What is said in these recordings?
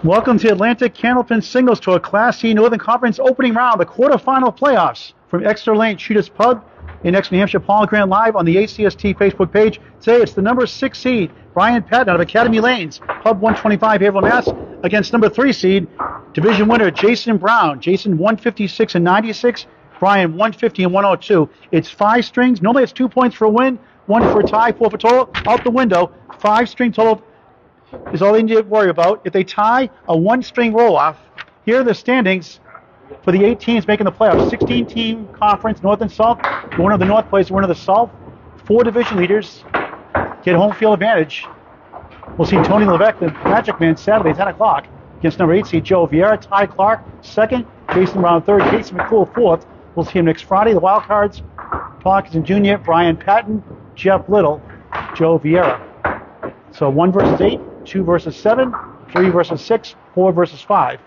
Welcome to Atlantic Candlepin Singles Tour Class C Northern Conference opening round, the quarterfinal playoffs from Exeter Lane Shooters Pub in New Hampshire. Paul Grant live on the ACST Facebook page. Today it's the number 6 seed, Brian Patton out of Academy Lanes, Pub 125, Haverhill, Mass, against number 3 seed, division winner Jason Brown. Jason 156 and 96, Brian 150 and 102. It's 5 strings. Normally it's 2 points for a win, 1 for a tie, 4 for total. Out the window, 5 string total is all they need to worry about. If they tie, a 1-string roll-off. Here are the standings for the 8 teams making the playoffs. 16-team conference, North and South. The winner of the North plays the winner of the South. 4 division leaders get home field advantage. We'll see Tony Levesque, the Magic Man, Saturday, 10 o'clock, against number 8 seed Joe Vieira. Ty Clark, 2nd. Jason Brown, 3rd. Casey McCool, 4th. We'll see him next Friday. The wild cards, Paul Atkinson Jr., Brian Patton, Jeff Little, Joe Vieira. So 1 versus 8. 2 versus 7, 3 versus 6, 4 versus 5.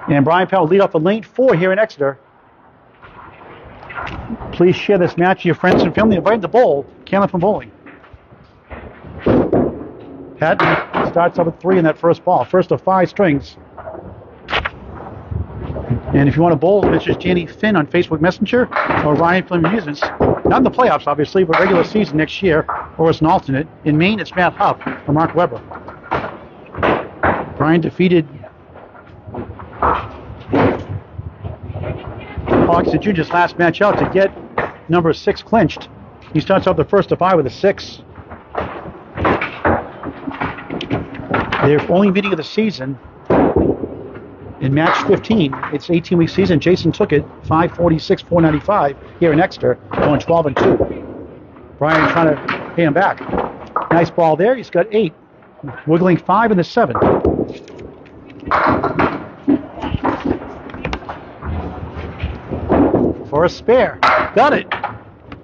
And Brian Powell lead off the lane 4 here in Exeter. Please share this match with your friends and family. Invite them to bowl, Candlepin Bowling. Patton starts up with 3 in that first ball. First of 5 strings. And if you want to bowl, Mrs. Janie Finn on Facebook Messenger or Ryan Flynn Amusements. Not in the playoffs, obviously, but regular season next year, or as an alternate. In Maine, it's Matt Huff or Mark Weber. Brian defeated Hawks and Junior's last match out to get number 6 clinched. He starts out the first of 5 with a 6. Their only meeting of the season in match 15. It's 18-week season. Jason took it 546, 495 here in Exeter, going 12 and 2. Brian trying to pay him back. Nice ball there. He's got 8. Wiggling 5 in the 7. For a spare. Got it.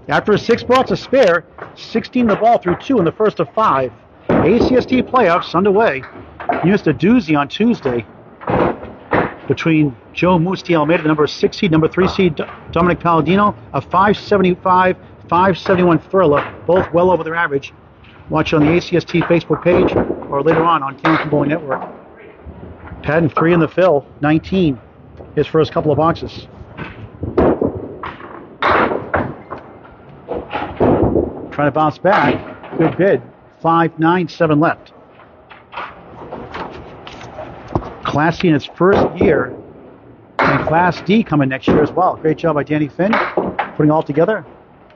After a 6 ball, it's a spare. 16 the ball through 2 in the first of 5. ACST playoffs underway. He missed a doozy on Tuesday between Joe Musti Almeida, the number 6 seed, number 3 seed Dominic Palladino, a 575, 571 thriller, both well over their average. Watch on the ACST Facebook page or later on Candlepin Bowling Network. Patton 3 in the fill, 19, his first couple of boxes. Trying to bounce back, good bid, 5-9-7 left. Class C in its first year, and Class D coming next year as well. Great job by Danny Finn, putting all together.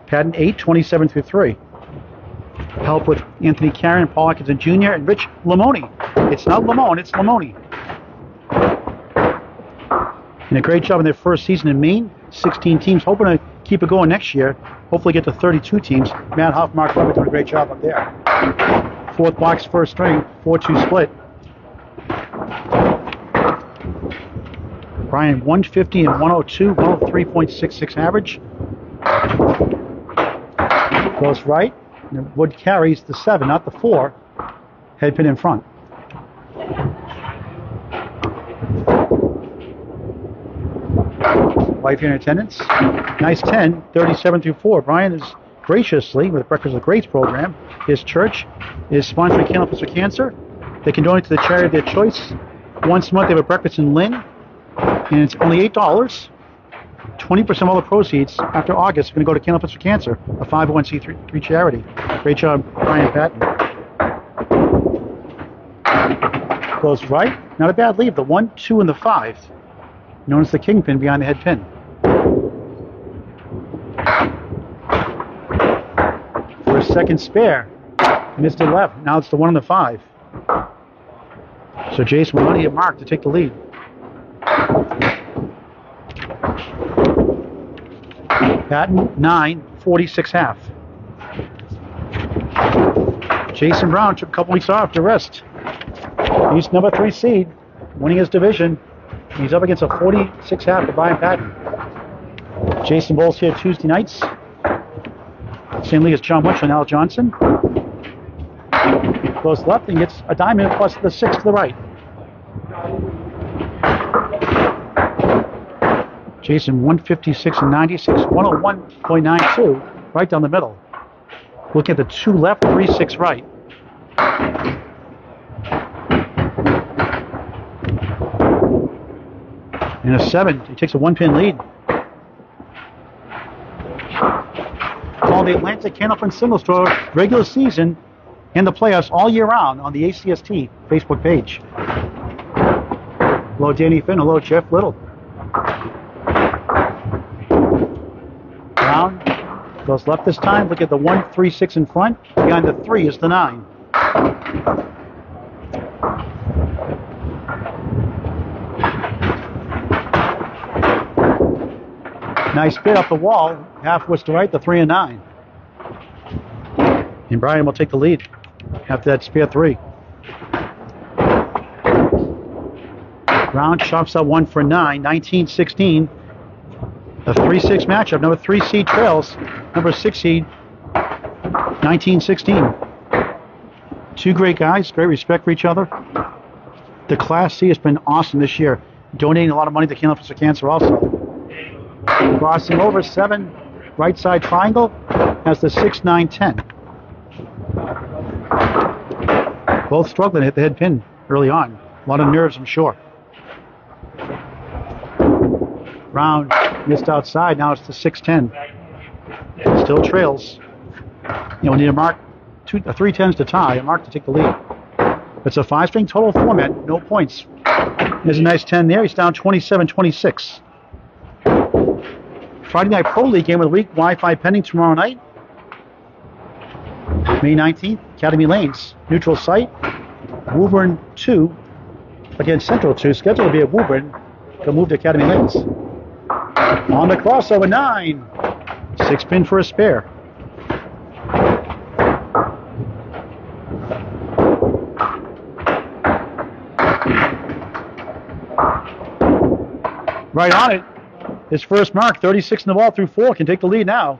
Patton 8, 27 through 3. Help with Anthony Caron, Paul Atkinson Jr., and Rich Lamoni. It's not Lamone, it's Lamoni. And a great job in their first season in Maine. 16 teams, hoping to keep it going next year. Hopefully get to 32 teams. Matt Huff, Mark Weber doing a great job up there. 4th box, first string, 4-2 split. Brian 150 and 102, 103.66 average. Goes right. And Wood carries the 7, not the 4. Head pin in front. Wife here in attendance. Nice 10, 37 through 4. Brian is graciously, with the Breakfast with Greats program, his church is sponsoring Candlepin for Cancer. They can donate to the charity of their choice. Once a month they have a breakfast in Lynn. And it's only $8. 20% of all the proceeds after August are going to go to Candlepin for Cancer, a 501c3 charity. Great job, Brian Patton. Goes right. Not a bad lead. The 1, 2, and the 5. Known as the kingpin behind the head pin. For a second spare. Missed it left. Now it's the 1 and the 5. So Jason will not need a mark to take the lead. Patton 9, 46 half. Jason Brown took a couple weeks off to rest. He's number 3 seed, winning his division. He's up against a 46 half for Brian Patton. Jason bowls here Tuesday nights. Same league as John Munch and Al Johnson. Goes left and gets a diamond plus the 6 to the right. Jason 156 and 96, 101.92, right down the middle. Looking at the 2 left, 3-6 right. And a 7. He takes a 1-pin lead. Call the Atlantic Candlepin Singles Tour regular season and the playoffs all year round on the ACST Facebook page. Hello, Danny Finn. Hello, Jeff Little. Brown goes left this time. Look at the 1, 3, 6 in front. Behind the 3 is the 9. Nice bit up the wall. Half was to right, the 3 and 9. And Brian will take the lead after that spare 3. Brown chops out 1 for 9, 19-16. A 3-6 matchup. Number 3 seed trails number 6 seed, 19-16. Two great guys, great respect for each other. The Class C has been awesome this year, donating a lot of money to Candlepin for Cancer also. Crossing over 7, right side triangle, has the 6, 9, 10. Both struggling to hit the head pin early on. A lot of nerves, I'm sure. Brown missed outside. Now it's the 6-10. Still trails. We need a mark, 3 10s to tie, a mark to take the lead. It's a 5-string total format, no points. There's a nice 10 there. He's down 27-26. Friday Night Pro League game of the week. Wi-Fi pending tomorrow night. May 19th, Academy Lanes. Neutral site. Woburn 2 against Central 2. Scheduled to be at Woburn. They'll move to Academy Lanes. On the crossover, 9. 6-pin for a spare. Right on it. His first mark, 36 in the ball through 4, can take the lead now.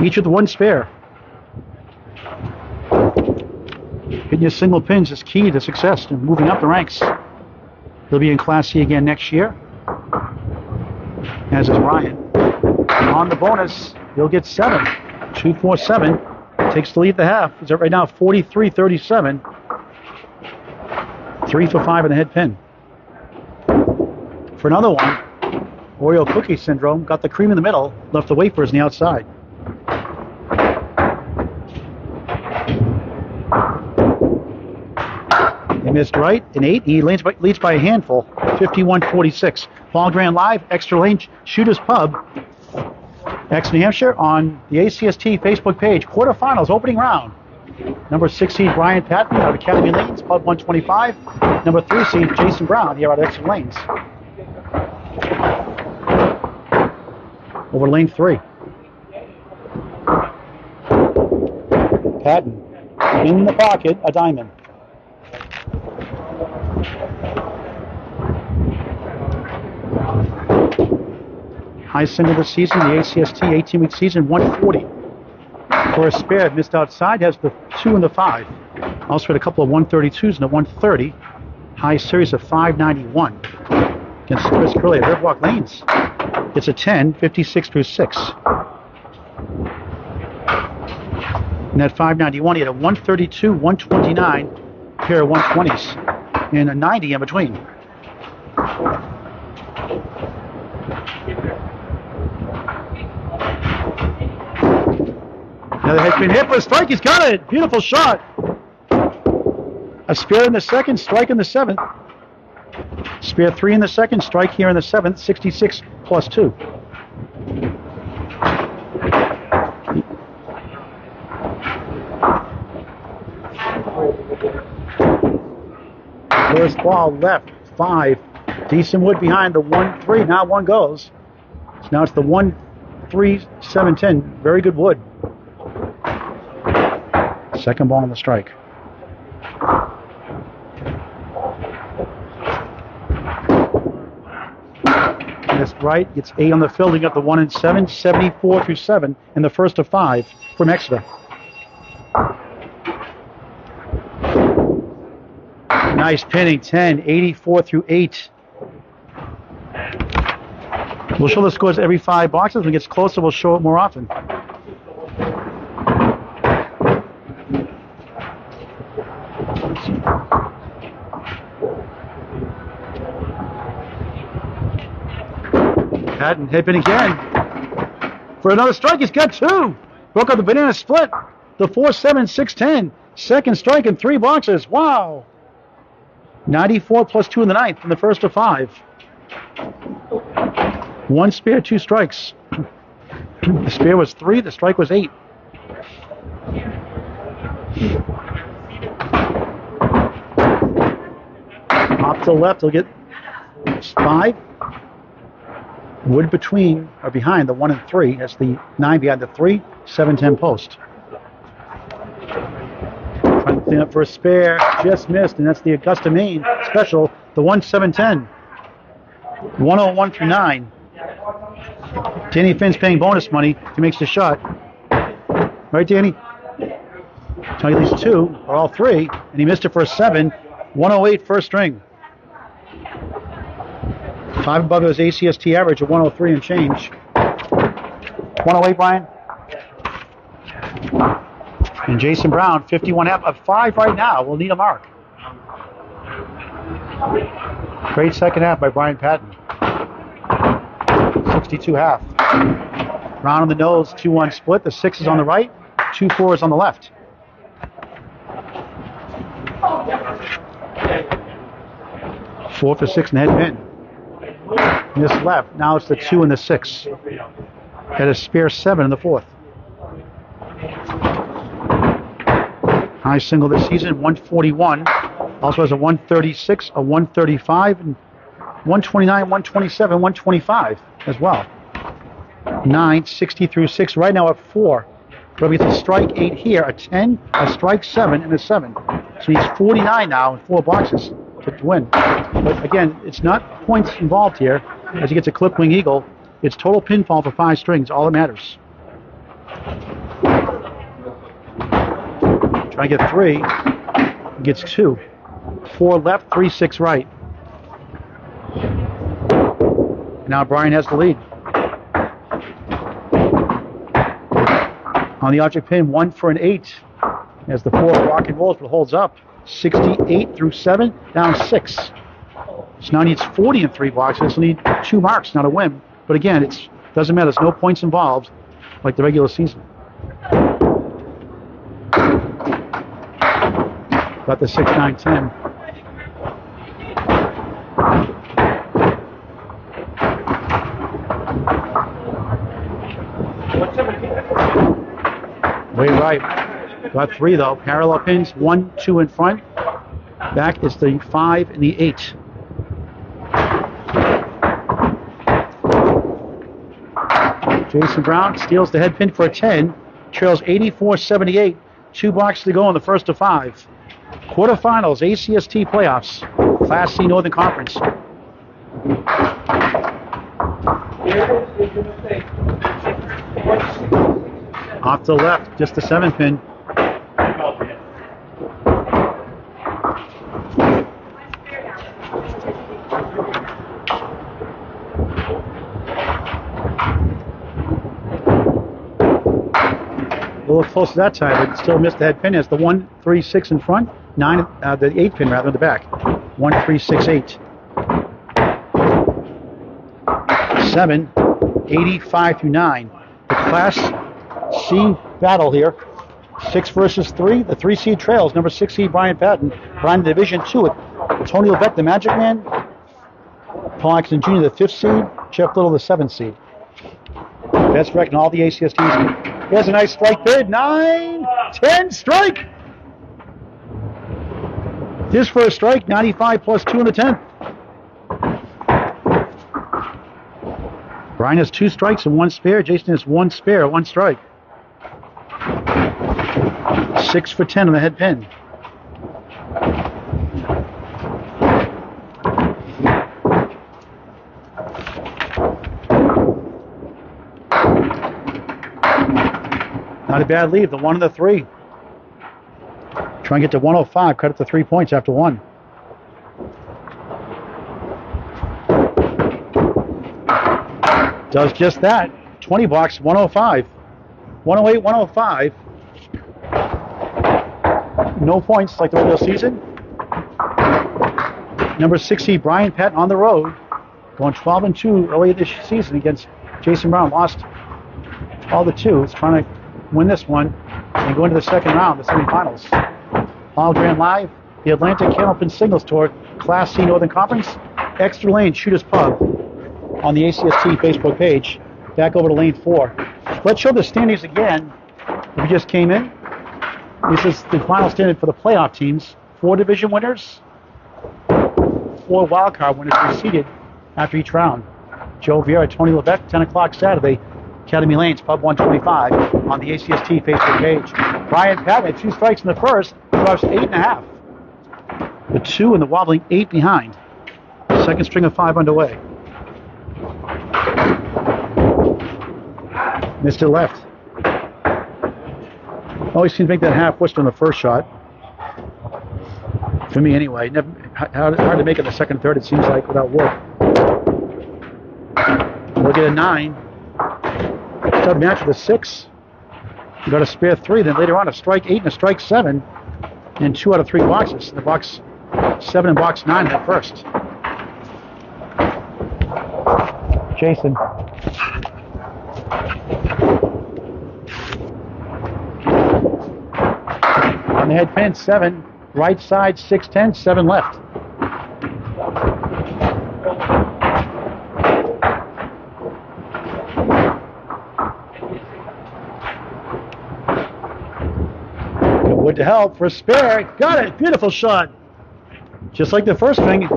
Each with 1 spare. Hitting your single pins is key to success and moving up the ranks. He'll be in Class C again next year, as is Ryan. On the bonus, he'll get 7. 2-4-7. Takes the lead at the half. He's at right now 43-37. 3 for 5 in the head pin. For another one, Oreo cookie syndrome. Got the cream in the middle, left the wafers on the outside. He missed right, an 8. He leads by a handful, 51-46. Paul Grant Live, Extra Lane Shooters Pub, Exeter, New Hampshire, on the ACST Facebook page. Quarterfinals, opening round. Number 6 seed Brian Patton out of Academy Lanes, Pub 125. Number 3 seed Jason Brown here out of Exeter Lanes. Over lane 3. Patton in the pocket, a diamond. Highest end of the season, the ACST 18-week season, 140. For a spare, missed outside, has the 2 and the 5. Also had a couple of 132s and a 130. High series of 591. Against Chris Curley at Riverwalk Lanes. It's a 10, 56 through 6. And that 591, he had a 132, 129, pair of 120s, and a 90 in between. Another head spin hit for a strike. He's got it. Beautiful shot. A spare in the second, strike in the 7th. Spare 3 in the second, strike here in the 7th. 66 plus 2. First ball left, 5. Decent wood behind the 1-3. Now 1 goes. So now it's the 1-3-7-10. Very good wood. Second ball on the strike. That's right. It's 8 on the field. You got the 1 and 7, 74 through 7, and the first of 5 from Exeter. Nice pinning, 10, 84 through 8. We'll show the scores every 5 boxes. When it gets closer, we'll show it more often. Patton headpin again. For another strike, he's got two. Broke up the banana split. The 4-7, 6-10. Second strike in 3 boxes. Wow. 94 plus 2 in the ninth from the first to 5. 1 spare, 2 strikes. The spare was 3, the strike was 8. Off to the left, he'll get 5. Wood between or behind the 1 and 3. That's the 9 behind the 3. 7-10 post. Trying to clean up for a spare. Just missed, and that's the Augusta, Maine special. The 1-7-10. 101 through 9. Danny Finn's paying bonus money. He makes the shot. Right, Danny? Tony leads 2, or all 3, and he missed it for a 7. 108 first string. 5 above his ACST average of 103 and change. 108, Brian. And Jason Brown, 51 half of 5 right now. We'll need a mark. Great second half by Brian Patton. 62 half. Round on the nose, 2-1 split. The 6 is on the right, 2-4 is on the left. Four for 6 and head pin. This left. Now it's the 2 and the 6. Had a spare 7 in the 4th. High single this season, 141. Also has a 136, a 135, and 129, 127, 125 as well. 9, 60 through 6. Right now at 4. But it's a strike 8 here, a 10, a strike 7, and a 7. So he's 49 now in 4 boxes to win. But again, it's not points involved here. As he gets a clip wing eagle, it's total pinfall for 5 strings, all that matters. Trying to get 3, gets 2. 4 left, 3, 6 right. Now Brian has the lead. On the object pin, 1 for an 8. As the 4 rock and rolls, but holds up. 68 through 7, down 6. So now needs 40 in 3 boxes. He'll need 2 marks, not a win. But again, it doesn't matter. There's no points involved like the regular season. Got the 6, 9, 10. Way right. Got 3 though. Parallel pins, 1, 2 in front. Back is the 5 and the 8. Jason Brown steals the head pin for a 10. Trails 84-78. 2 boxes to go in the first to 5. Quarterfinals, ACST playoffs. Class C Northern Conference. Off to the left, just the 7 pin. A little close to that time, but still missed the head pin as the 1, 3, 6 in front, 9, the 8 pin rather in the back. 1, 3, 6, 8. 7, 85 through 9. The Class C battle here. 6 versus 3. The 3 seed trails number 6 seed Brian Patton. Brian Division 2 with Tony Levesque, the Magic Man. Paul Atkinson Jr., the 5th seed. Jeff Little, the 7th seed. Best record in all the ACSTs. Here's a nice strike bid. 9, 10 strike. His first strike, 95 plus 2 in the 10th. Brian has 2 strikes and 1 spare. Jason has 1 spare, 1 strike. 6 for 10 on the head pin. Not a bad lead, the 1 and the 3. Try and get to 105, cut it to 3 points after 1. Does just that. 20 blocks, 105. 108, 105. No points like the regular season. Number 60, Brian Patton on the road. going 12-2 earlier this season against Jason Brown. Lost all the 2. He's trying to win this one and go into the second round, the semifinals. Paul Graham Live, the Atlantic Candlepin Singles Tour, Class C Northern Conference, Exeter Lane Shooters Pub on the ACST Facebook page. Back over to lane 4. Let's show the standings again. If you just came in, this is the final standing for the playoff teams. 4 division winners, 4 wildcard winners reseeded after each round. Joe Vieira, Tony Levesque, 10 o'clock Saturday, Academy Lanes, Pub 125 on the ACST Facebook page. Brian Patton, 2 strikes in the first, drops 8.5. The 2 and the wobbling 8 behind. Second string of 5 underway. Missed it left. Always seems to make that half whistle on the first shot. For me, anyway. Never, hard to make it the second and third, it seems like, without work. We'll get a 9. Tough match with a 6. You got a spare 3. Then later on, a strike 8 and a strike 7. And 2 out of 3 boxes. The box 7 and box 9 at first. Jason. On the head pin, 7. Right side, 6-10, 7 left. Wood to help for a spare. Got it. Beautiful shot. Just like the first string,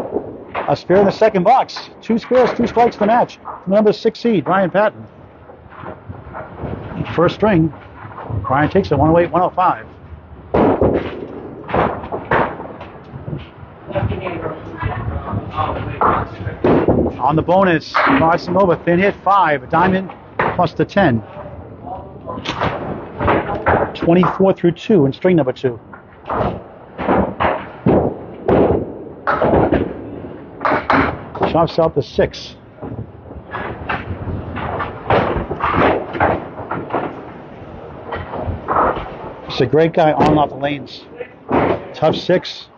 a spare in the second box. 2 spares, 2 strikes the match. Number 6 seed, Brian Patton. First string, Brian takes it 108, 105. On the bonus, crossing over, thin hit 5, a diamond plus the 10. 24 through 2 in string number 2. Chops out the 6. He's a great guy on and off the lanes. Tough 6,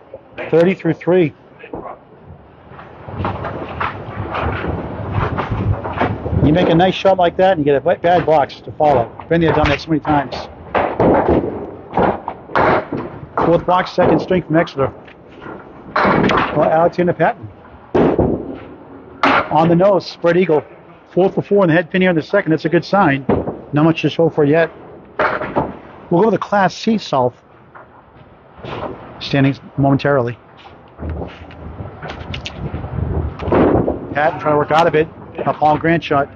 30 through 3. You make a nice shot like that and you get a bad box to follow. Been there, done that so many times. 4th box, second string from Exeter. Well, Alexander Patton. On the nose, spread eagle. 4 for 4 in the head pin here in the second. That's a good sign. Not much to show for yet. We'll go to the Class C South standings momentarily. Patton trying to work out of it. A Paul Grant shot.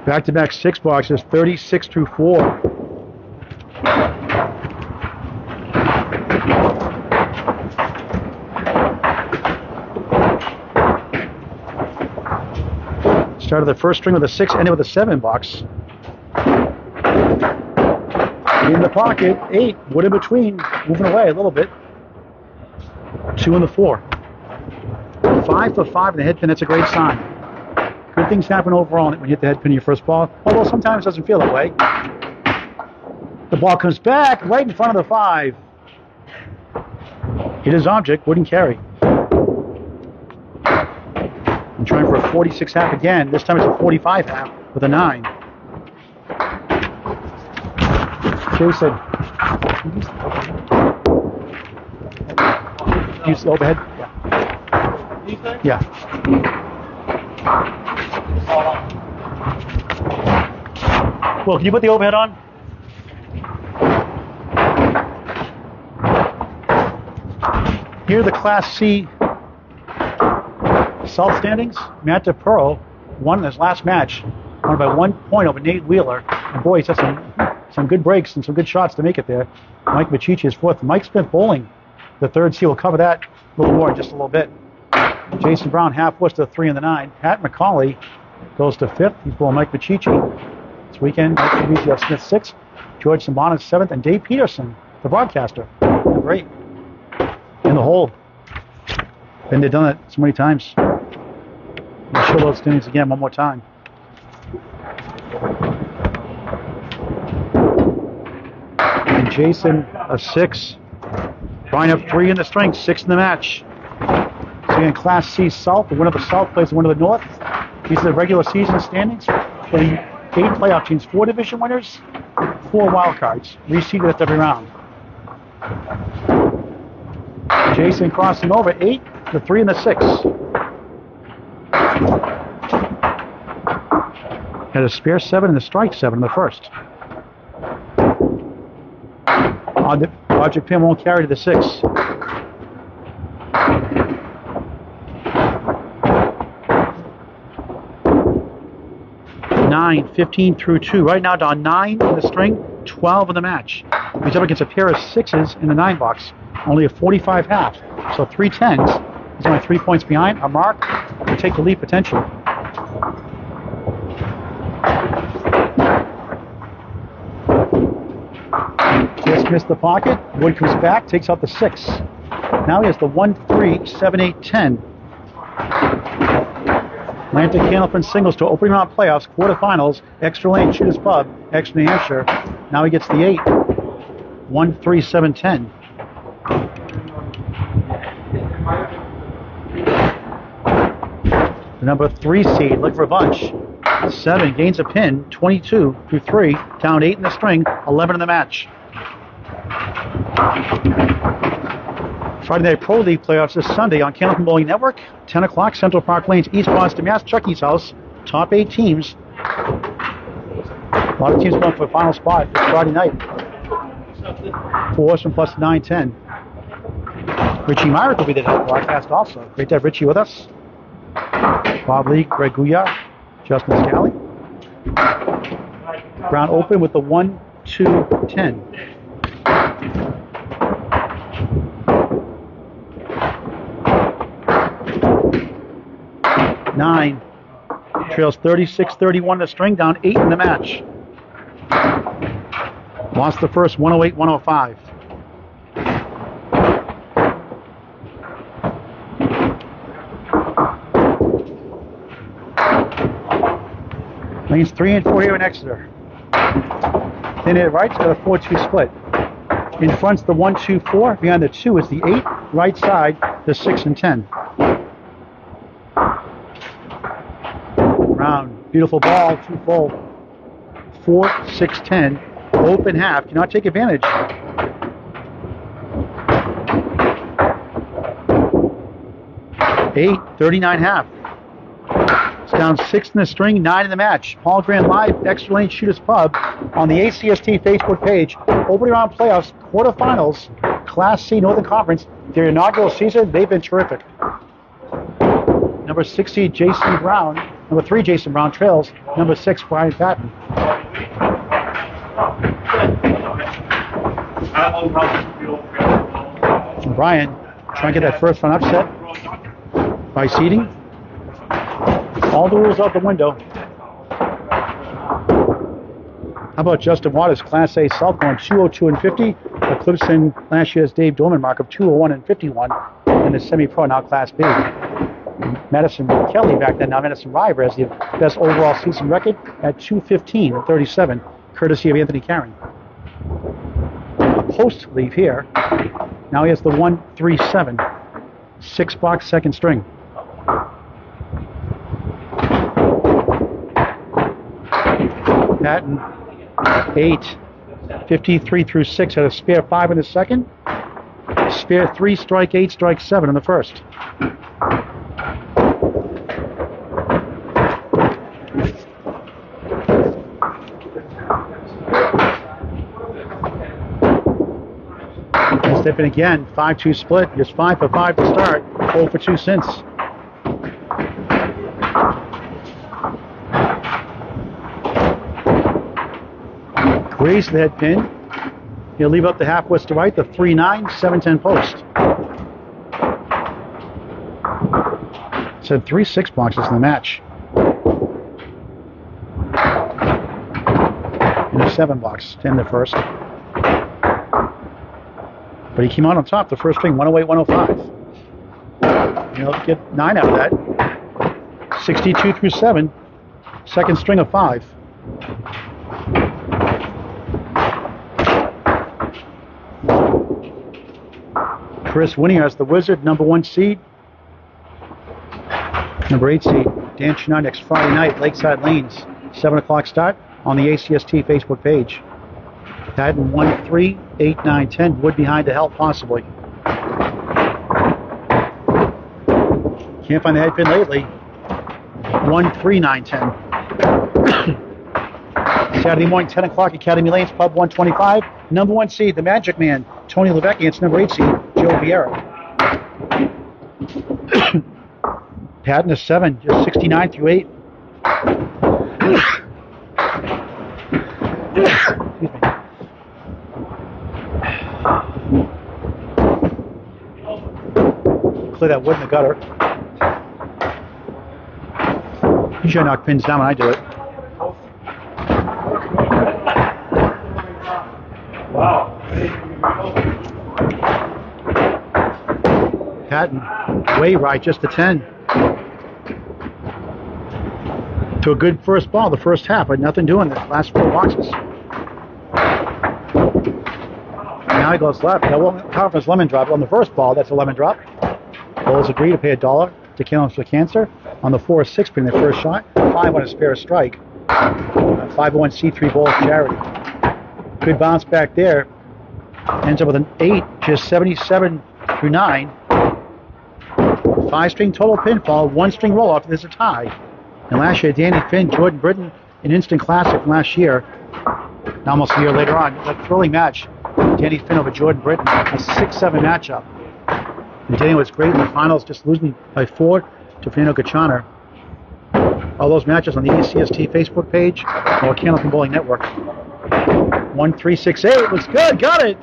Back-to-back 6 boxes, 36 through 4. Started the first string with a 6, ended with a 7 box. In the pocket, 8, wood in between, moving away a little bit. 2 and the 4. 5 for 5 in the head pin, that's a great sign. Good things happen overall when you hit the head pin of your first ball, although sometimes it doesn't feel that way. The ball comes back right in front of the 5. Hit his object, wouldn't carry. I'm trying for a 46 half again. This time it's a 45 half with a 9. Jason. Use the overhead? Yeah. Well, can you put the overhead on? Here are the Class C South standings. Matt DePero won his last match, won by 1 point over Nate Wheeler. And boy, he's had some good breaks and some good shots to make it there. Mike Machici is 4th. Mike Smith bowling, the 3rd C. We'll cover that a little more in just a little bit. Jason Brown half was to 3 and the 9. Pat McCauley goes to 5th. He's bowling Mike Machici. This weekend, Mike Fabrizio Smith 6th. George Simbana 7th. And Dave Peterson, the broadcaster. Great. In the hole. Been there, done it so many times. We'll show those standings again one more time. Jason a 6. Brian up 3 in the string, 6 in the match. So in Class C South, the winner of the South plays the winner of the North. These are the regular season standings for the 8 playoff teams. 4 division winners, 4 wild cards, reseeded at every round. Jason crossing over 8, the 3 and the 6. Had a spare 7 and a strike 7 in the first. Roger Pim won't carry to the 6. Nine, 15 through 2. Right now down 9 in the string, 12 in the match. He's up against a pair of 6s in the 9 box. Only a 45 half. So 3 10s. He's only 3 points behind. A mark to take the lead potentially. Just missed the pocket. Wood comes back, takes out the 6. Now he has the 1, 3, 7, 8, 10. Atlantic Candlepin singles to opening round playoffs, quarterfinals, Extra Lane, Shooters Pub, Extra New Hampshire. Now he gets the 8. 1, 3, 7, 10. The number 3 seed, look for a bunch. 7 gains a pin, 22 through 3, down 8 in the string, 11 in the match. Friday Night Pro League playoffs this Sunday on Candlepin Bowling Network, 10 o'clock, Central Park Lanes, East Boston, Mass. Chucky's house. Top 8 teams. A lot of teams going for the final spot this Friday night. 4 horsemen plus 9, 10. Richie Myrick will be the broadcast also. Great to have Richie with us. Bob Lee, Greg Gouillard, Justin Scally. Ground open with the 1, 2, 10. Nine trails 36-31 the string, down 8 in the match. Lost the first 108-105. Lanes 3 and 4 here in Exeter. Then at right's got a 4-2 split. In front's the 1, 2, 4. Behind the 2 is the 8. Right side, the 6 and 10. Round, beautiful ball, 2 full. 4, 6, 10. Open half. Cannot take advantage. Eight, 39 half. It's down 6 in the string, 9 in the match. Paul Grant Live, Extra Lane Shooters Pub on the ACST Facebook page. Opening round playoffs, quarterfinals, Class C Northern Conference. Their inaugural season, they've been terrific. Number 60, Jason Brown. Number 3, Jason Brown trails. Number 6, Brian Patton. Brian trying to get that first one upset by seeding. All the rules out the window. How about Justin Waters, Class A South, going 202 and 50, eclipsing last year's Dave Dorman mark of 201 and 51 in the semi-pro, now Class B. Madison Kelly back then, now Madison River, has the best overall season record at 215 and 37, courtesy of Anthony Caron. A post leave here. Now he has the 1, 3, 7, 6 box second string. Patton, 8, 53 through 6, had a spare 5 in the second, spare 3, strike 8, strike 7 in the first. Step in again, 5-2 split, just 5 for 5 to start, 0 for 2 since. Raise the head pin. He'll leave up the half west to right, the 3-9, 7-10 post. Said 3 6 boxes in the match. And a 7 box, 10 the first. But he came out on top, the first string, 108, 105. He'll get 9 out of that. 62 through 7, second string of 5. Chris winning as the Wizard, number 1 seed. Number 8 seed, Dan Chenard next Friday night, Lakeside Lanes, 7 o'clock start on the ACST Facebook page. Patton 1, 3, 8, 9, 10. Wood behind to help, possibly. Can't find the head pin lately. 1, 3, 9, 10. Saturday morning, 10 o'clock, Academy Lanes, Pub 125. Number 1 seed, the Magic Man, Tony Levesque against number 8 seed, Joe Vieira. Patton is 7, just 69 through 8. Excuse me. Clear that wood in the gutter. Usually I knock pins down when I do it. Wow. Patton, way right, just a 10. To a good first ball, the first half, but nothing doing the last 4 boxes. Now he goes left. Conference lemon drop. On the first ball, that's a lemon drop. Bowlers agree to pay $1 to Kill 'Em for Cancer. On the 4-6 pin, their first shot. 5 on a spare strike. 501c3 Bowlers Charity. Good bounce back there. Ends up with an 8, just 77 through 9. 5-string total pinfall, 1-string roll-off. There's a tie. And last year, Danny Finn, Jordan Britton, an instant classic from last year. Almost a year later on, a thrilling match. Danny Finn over Jordan Britton, a 6-7 matchup. And Danny was great in the finals, just losing by 4 to Fernando Gachana. All those matches on the ACST Facebook page or Candlepin Bowling Network. 1, 3, 6, 8. Looks good. Got it.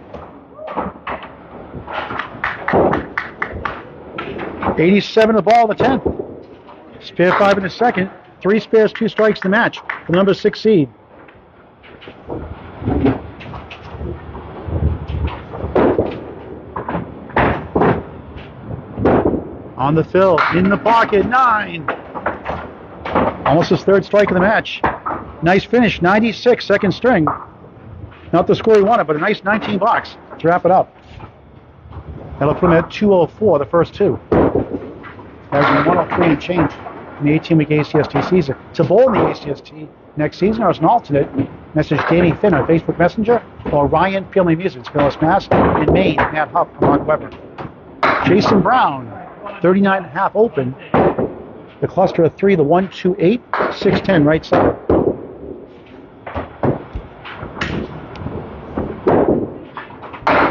87 the ball in the 10th. Spare 5 in the second. 3 spares, 2 strikes the match for the number 6 seed. On the fill, in the pocket, 9. Almost his 3rd strike of the match. Nice finish, 96, second string. Not the score he wanted, but a nice 19 bucks to wrap it up. That'll put him at 204, the first 2. There's 103 and change in the 18-week ACST season. To bowl in the ACST next season, or as an alternate, message Danny Finn on Facebook Messenger, or Ryan Family Music, Phyllis Mass, in Maine, Matt Huff, and Mark Weber. Jason Brown, 39.5 open. The cluster of 3, the 1, 2, 8, 6, 10, right side.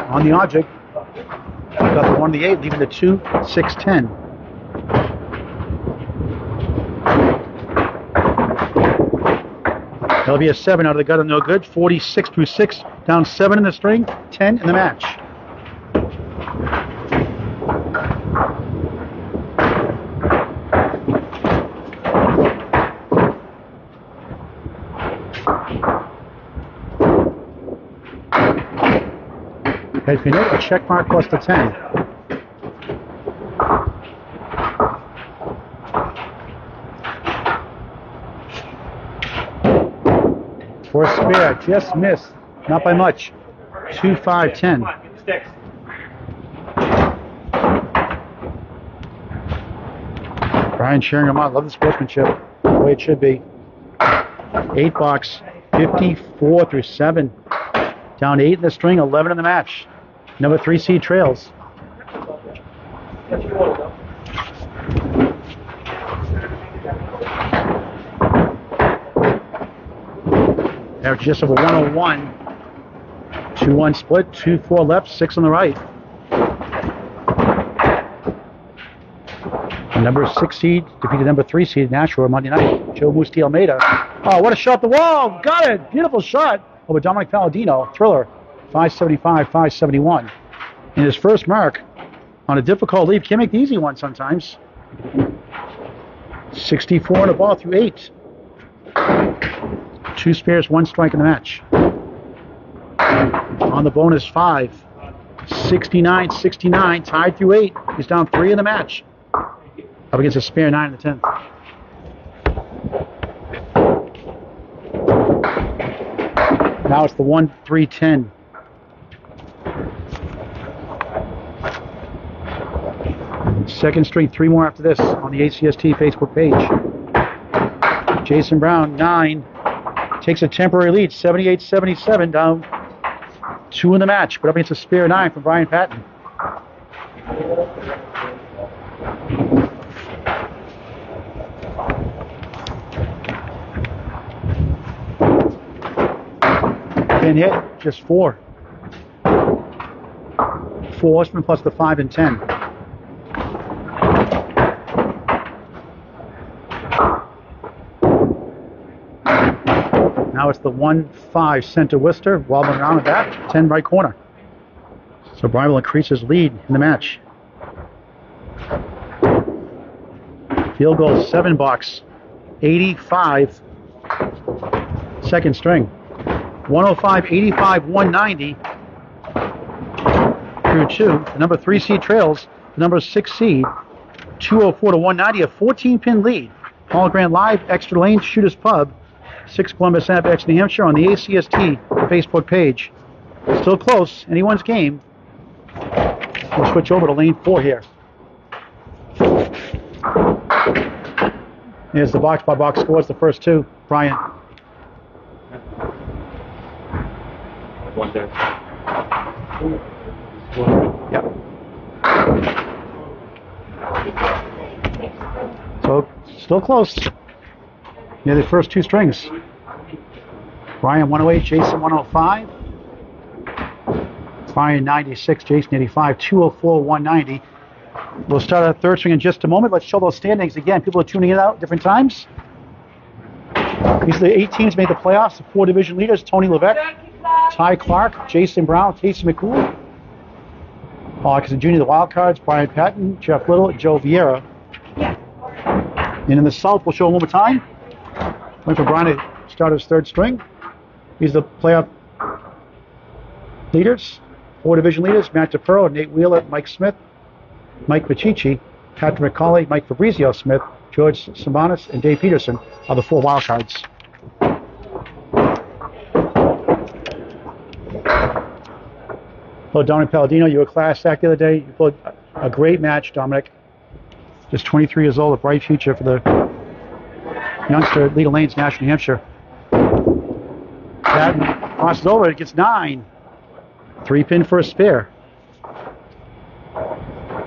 On the object, we've got the 1, the 8, leaving the 2, 6, 10. That'll be a 7 out of the gutter, no good. 46 through 6, down 7 in the string, 10 in the match. Head pin a check mark plus the 10. For a spare, just missed, not by much. 2, 5, 10. Brian cheering him on. Love the sportsmanship. The way it should be. 8 box, 54 through 7. Down 8 in the string, 11 in the match. Number 3 seed trails. Average just over 101. 2-1 split, 2-4 left, 6 on the right. The number 6 seed defeated number 3 seed Nashua Monday night. Joe Musti Almeida. Oh, what a shot! The wall! Got it! Beautiful shot over Dominic Palladino. Thriller. 575, 571. And his first mark on a difficult leap. Can't make the easy one sometimes. 64 on the ball through 8. 2 spares, 1 strike in the match. On the bonus 5. 69, 69, tied through 8. He's down 3 in the match. Up against a spare 9 in the 10th. Now it's the 1, 3, 10. Second string, 3 more after this on the ACST Facebook page. Jason Brown, 9, takes a temporary lead, 78-77, down 2 in the match, but up against a spare 9 from Brian Patton. Pin hit, just 4. 4 horsemen plus the 5 and 10. Now it's the 1-5 center Worcester, wobbling around the back, 10 right corner. So Brian will increase his lead in the match. Field goal 7 box, 85, second string. 105, 85, 190 through 2. The number 3 seed trails the number 6 seed, 204 to 190, a 14-pin lead. Paul Grant Live, Extra Lane, Shooters Pub, 6 Columbus Ave, New Hampshire, on the ACST Facebook page. Still close, anyone's game. We'll switch over to lane 4 here. Here's the box-by-box scores, the first 2. Brian. Yep. So, still close. Near the first 2 strings. Brian 108, Jason 105. Brian 96, Jason 85, 204, 190. We'll start our third string in just a moment. Let's show those standings again. People are tuning in out at different times. These are the 8 teams made the playoffs. The 4 division leaders: Tony Levesque, Ty Clark, Jason Brown, Casey McCool. Paul Atkinson Jr., the wild cards: Brian Patton, Jeff Little, Joe Vieira. And in the South, we'll show them one more time. Wait for Brian to start his third string. These are the playoff leaders. 4 division leaders: Matt DePerro, Nate Wheeler, Mike Smith, Mike Pacici, Patrick McCauley, Mike Fabrizio Smith, George Simonis, and Dave Peterson are the 4 wild cards. Hello, Dominic Palladino. You were class act the other day. You played a great match, Dominic. Just 23 years old, a bright future for the youngster, Leader Lanes, National New Hampshire. That crosses over, it gets 9. 3-pin for a spare.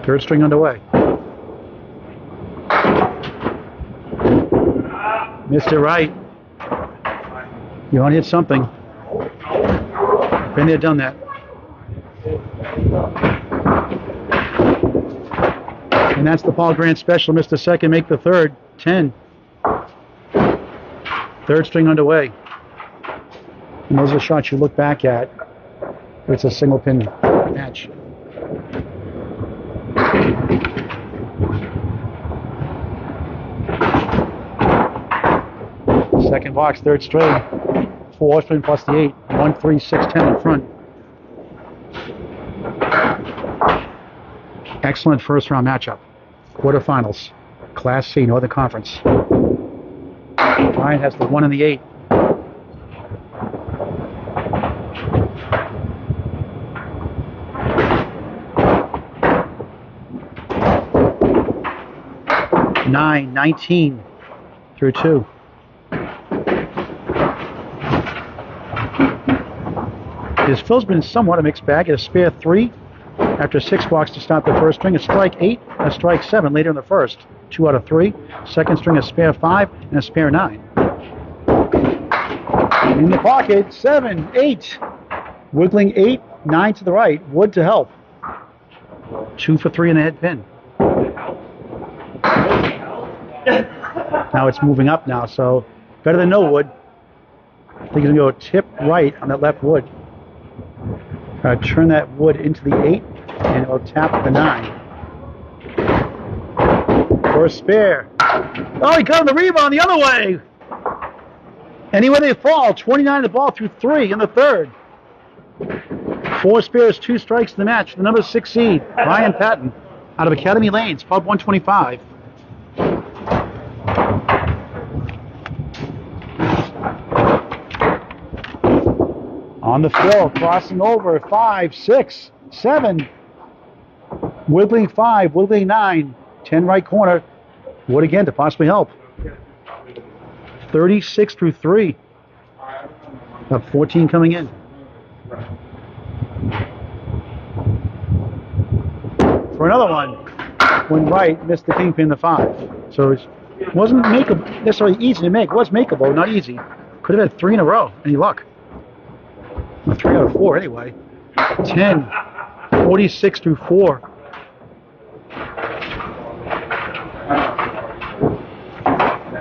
Third string underway. Missed it right. You want to hit something. Been there, done that. And that's the Paul Grant special. Missed the second, make the third. 10. Third string underway. And those are the shots you look back at. It's a single pin match. Second box, third string. 4 horsemen plus the 8. 1, 3, 6, 10 in front. Excellent first round matchup. Quarterfinals. Class C, Northern Conference. Brian has the 1 and the 8. Nine, 19 through 2. His fill's been somewhat a mixed bag. A spare 3 after 6 walks to start the first string. A strike 8, a strike 7 later in the first. 2 out of 3. Second string, a spare 5, and a spare 9. In the pocket, 7, 8. Wiggling 8, 9 to the right. Wood to help. 2 for 3 in the head pin. Now it's moving up now, so better than no wood. I think he's going to go tip right on that left wood. Turn that wood into the 8, and it'll tap the 9. For a spare. Oh, he got the rebound the other way. Anyway they fall, 29 the ball through 3 in the third. 4 spares, 2 strikes in the match. The number 6 seed, Brian Patton, out of Academy Lanes, Pub 125. On the fill, crossing over, 5, 6, 7. Wiggling 5, wiggling 9. 10 right corner. Wood again to possibly help. 36 through 3. Up 14 coming in. For another one. Went right, missed the kingpin, the 5. So it wasn't necessarily easy to make. It was makeable, not easy. Could have had 3 in a row. Any luck? Well, 3 out of 4 anyway. 10. 46 through 4.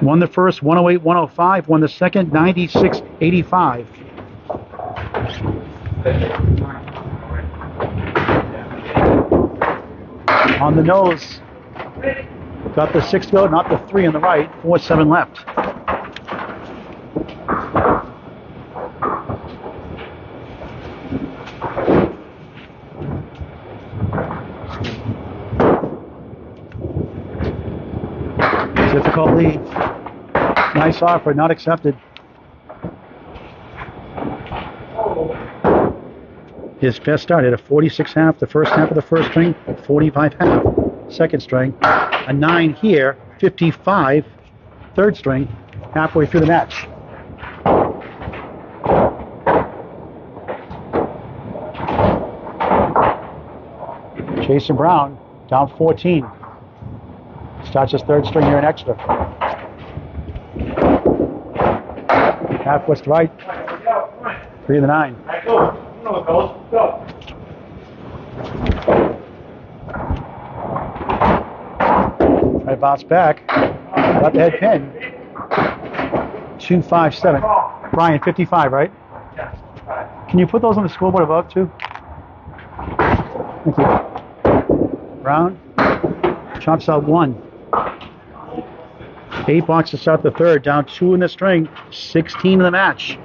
Won the first 108-105. Won the second 96-85. On the nose. Got the 6 go, not the 3 on the right. 4-7 left. Difficult lead. Nice offer, not accepted. His best start at a 46 half, the first half of the first string, 45 half, second string, a 9 here, 55, third string, halfway through the match. Jason Brown down 14. Starts his third string here in extra. Half west right. 3 of the 9. Try to bounce back. Got the head pin. 257. Brian, 55, right? Can you put those on the scoreboard above too? Thank you. Brown chops out 1. 8 blocks to start the third, down 2 in the string, 16 in the match.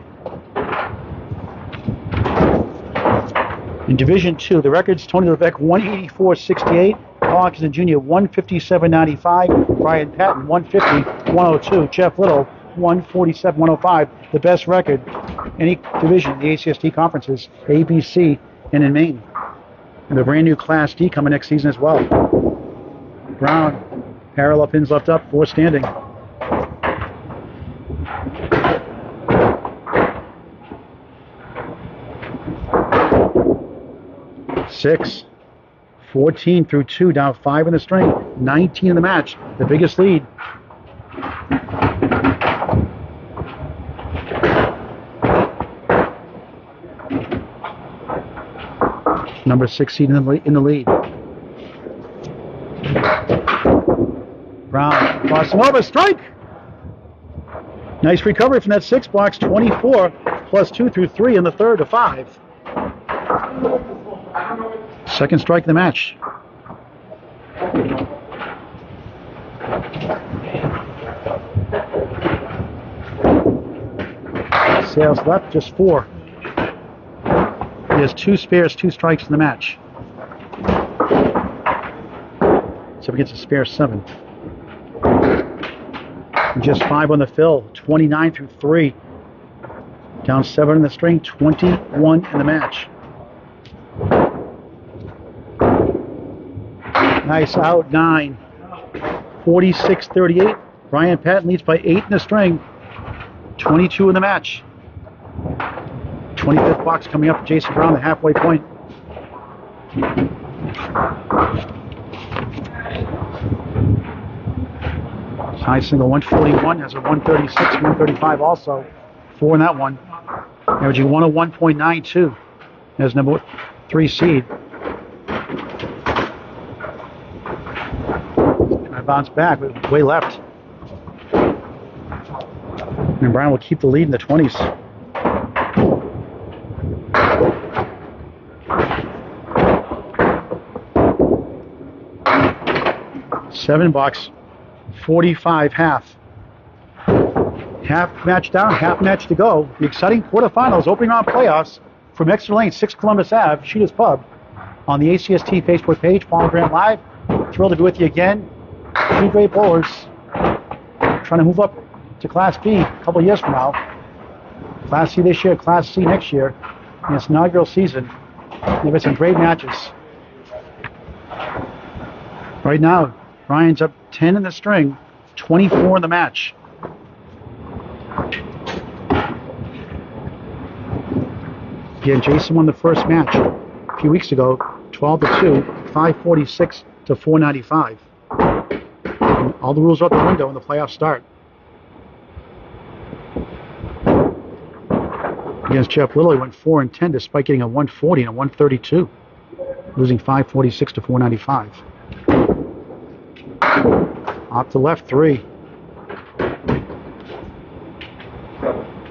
In Division 2, the records: Tony Levesque 184.68, Paul Atkinson Jr. 157.95, Brian Patton 150.102, Jeff Little 147.105. The best record any division in the ACST conferences, ABC, and in Maine. And the brand new Class D coming next season as well. Brown, parallel pins left up, 4 standing. Six. 14 through 2, down 5 in the string, 19 in the match, the biggest lead. Number 16 in the lead. Brown crossing over, strike! Nice recovery from that 6 box, 24 plus 2 through 3 in the third to 5. Second strike in the match. Sales left, just 4. He has 2 spares, 2 strikes in the match. So he gets a spare 7. And just 5 on the fill, 29 through 3. Down 7 in the string, 21 in the match. Nice out, 9. 46-38. Brian Patton leads by 8 in the string. 22 in the match. 25th box coming up for Jason Brown, the halfway point. High single 141, has a 136, 135 also. 4 in that one. Averaging 101.92 as number 3 seed. Bounce back, but way left. And Brown will keep the lead in the 20s. Seven box, 45 half. Half match down, half match to go. The exciting quarterfinals, opening round playoffs from Exeter Lane, 6 Columbus Ave, Cheetah's Pub. On the ACST Facebook page, Paul Grant Live. Thrilled to be with you again. 2 great bowlers trying to move up to Class B a couple years from now. Class C this year, Class C next year. In its inaugural season. They've had some great matches. Right now, Brian's up 10 in the string, 24 in the match. Again, Jason won the first match a few weeks ago, 12-2, 546 to 495. And all the rules are out the window when the playoffs start. Against Jeff Little, he went 4-10 despite getting a 140 and a 132, losing 546 to 495. Off to left, 3.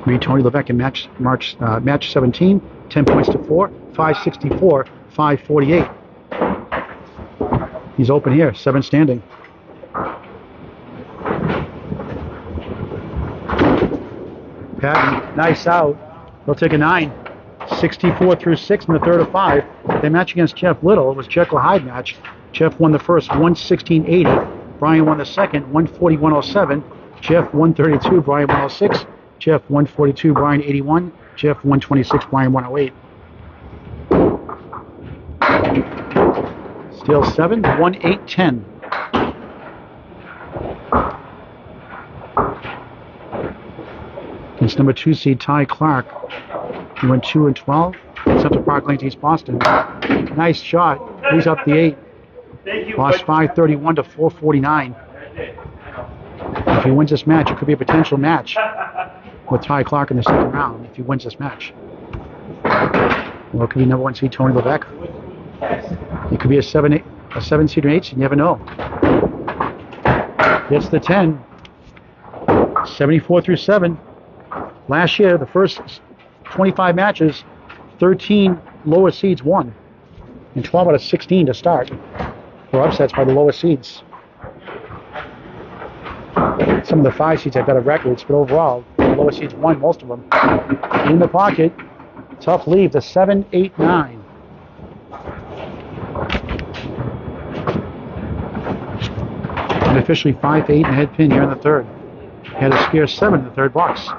Meet Tony Levesque in match 17, 10 points to 4, 564, 548. He's open here, 7 standing. Patton, nice out. He'll take a 9. 64 through 6 in the third of 5. Their match against Jeff Little was Jekyll Hyde match. Jeff won the first, 116.80. Brian won the second, 141.07. Jeff 132, Brian 106. Jeff 142, Brian 81. Jeff 126, Brian 108. Still 7, 1-8-10. It's number 2 seed Ty Clark. He went 2-12. Central Park Lanes East Boston. Nice shot. He's up the 8. Lost 531 to 449. If he wins this match, it could be a potential match with Ty Clark in the second round if he wins this match. Or it could be number 1 seed Tony Levesque. It could be a 7 seed or 8 seed. You never know. It's the 10. 74 through 7. Last year, the first 25 matches, 13 lower seeds won, and 12 out of 16 to start were upsets by the lower seeds. Some of the 5 seeds had better records, but overall, the lower seeds won most of them. In the pocket, tough leave, the 7-8-9. And officially 5-8 and a head pin here in the third. Had a scare 7 in the third box.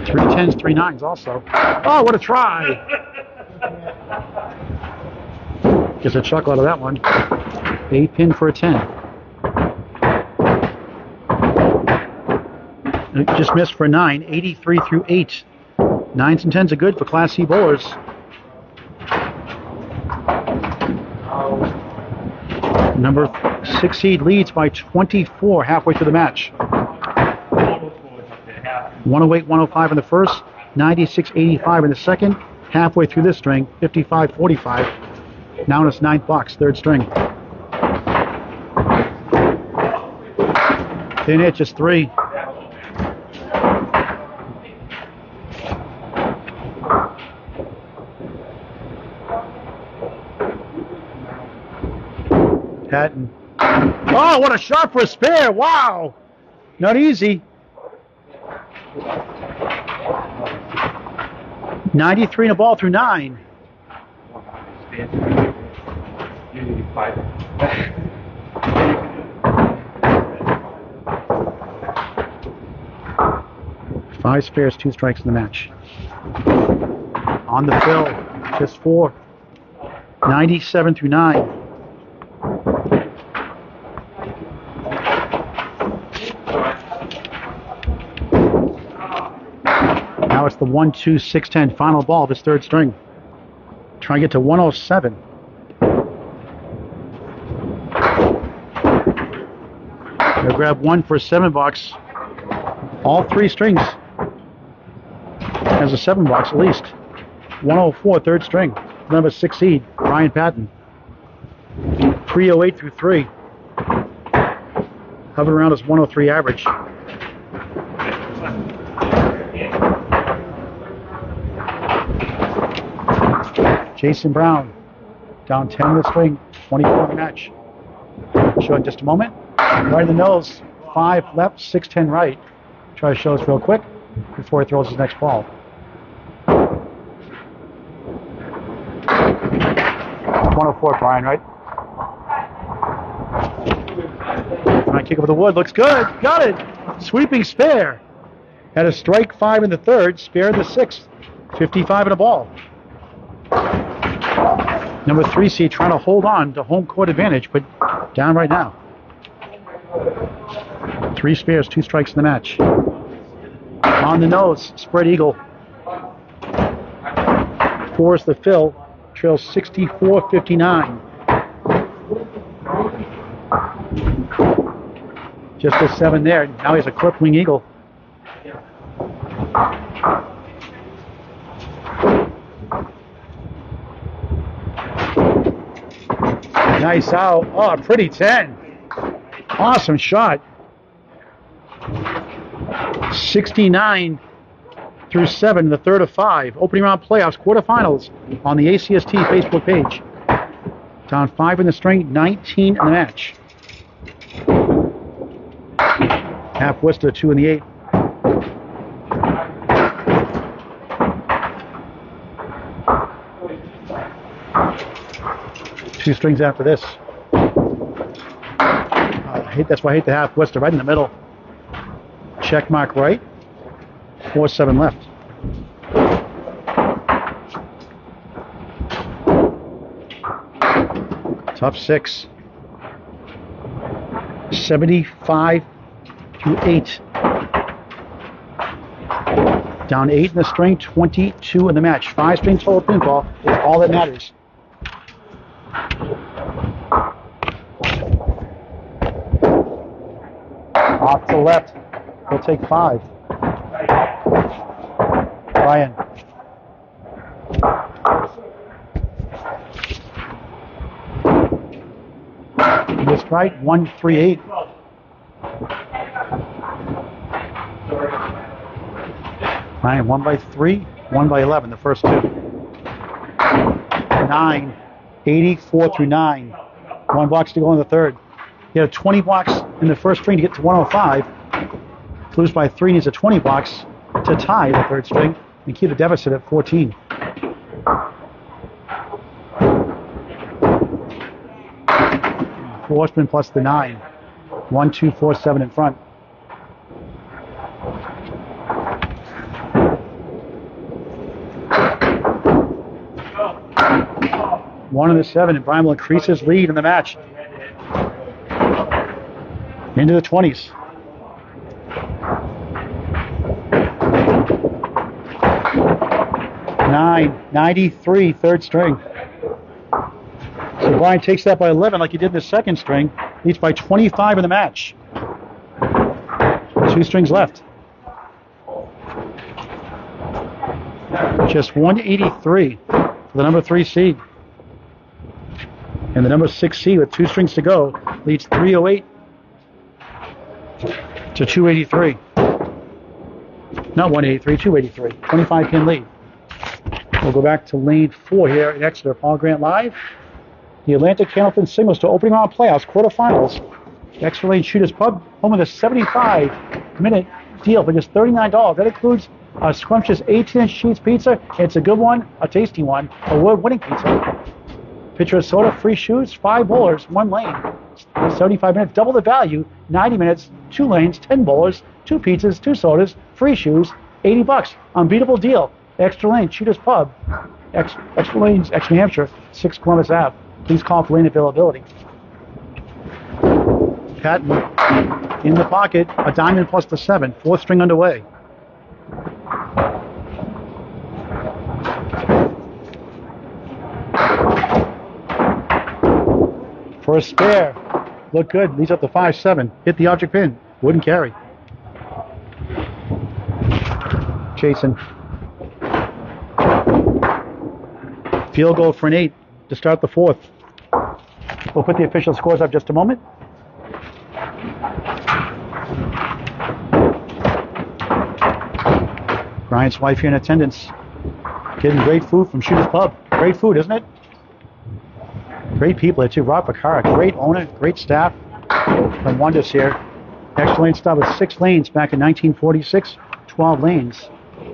3 10s, 3 9s also. Oh, what a try! Gets a chuckle out of that one. 8 pin for a 10. It just missed for a 9. 83 through 8. 9s and 10s are good for Class C bowlers. Number 6 seed leads by 24 halfway through the match. 108-105 in the first, 96-85 in the second. Halfway through this string, 55-45. Now in its 9th box, third string. Thin hit, just 3. Patton. Oh, what a shot for a spare! Wow, not easy. 93 in a ball through 9. Five spares, 2 strikes in the match. On the fill, just 4. 97 through 9. Now it's the 1-2-6-10 final ball of his third string. Trying to get to 107. Gonna grab 1 for a 7 box. All 3 strings has a 7 box at least. 104, third string. Number 6 seed, Brian Patton. 308 through 3. Hovering around his 103 average. Jason Brown, down 10 in the string, 24 in the match. Show in just a moment. Right in the nose, 5 left, 6-10 right. Try to show us real quick before he throws his next ball. 104, Brian, right? Trying to kick over the wood, looks good, got it! Sweeping spare. Had a strike 5 in the third, spare in the 6th. 55 in a ball. Number 3 seed trying to hold on to home court advantage, but down right now. 3 spares, 2 strikes in the match. On the nose, spread eagle. Forrest the fill, trails 64-59. Just a 7 there. Now he has a clipped wing eagle. Nice out. Oh, a pretty 10. Awesome shot. 69 through 7, the third of 5. Opening round playoffs, quarterfinals on the ACST Facebook page. Down 5 in the string, 19 in the match. Half Worcester, 2 in the 8. Two strings after this. That's why I hate the half Worcester right in the middle. Check mark right. 4-7 left. Top 6. 75 through 8. Down 8 in the string, 22 in the match. 5 string total pinfall is all that matters. Off to the left. He'll take 5. Ryan. Missed right, 1-3-8. Ryan, 1 by 3, 1 by 11, the first 2. 9, 84 through 9. 1 box to go in the third. He had a 20 box in the first string to get to 105. Lose by 3, needs a 20 box to tie the third string and keep the deficit at 14. Horseman plus the 9. 1, 2, 4, 7 in front. One of the 7, and Brian will increase his lead in the match. Into the 20s. Nine, 93, third string. So Brian takes that by 11 like he did in the second string. Leads by 25 in the match. 2 strings left. Just 183 for the number 3 seed. And the number 6 seed with 2 strings to go leads 308 to 283. Not 183, 283. 25 pin lead. We'll go back to lane 4 here in Exeter. Paul Grant live. The Atlantic Candlepin Singles to opening round playoffs, quarterfinals. Extra Lane Shooters Pub, home of the 75-minute deal for just $39. That includes a scrumptious 18-inch cheese pizza. It's a good one, a tasty one, award-winning pizza. Pitcher of soda, free shoes, 5 bowlers, 1 lane. 75 minutes, double the value. 90 minutes, 2 lanes, 10 bowlers, 2 pizzas, 2 sodas, free shoes, $80. Unbeatable deal. Extra Lane Shooters Pub, Extra Lanes, New Hampshire, 6 Columbus Ave. Please call for lane availability. Patton in the pocket, a diamond plus the 7, 4th string underway. For a spare, look good, leads up to 5-7, hit the object pin, wouldn't carry. Jason. Field goal for an 8 to start the 4th. We'll put the official scores up just a moment. Brian's wife here in attendance. Getting great food from Shooters Pub. Great food, isn't it? Great people here too. Rob Picara, great owner, great staff. From Wonders here. Extra Lane started with 6 lanes back in 1946. 12 lanes.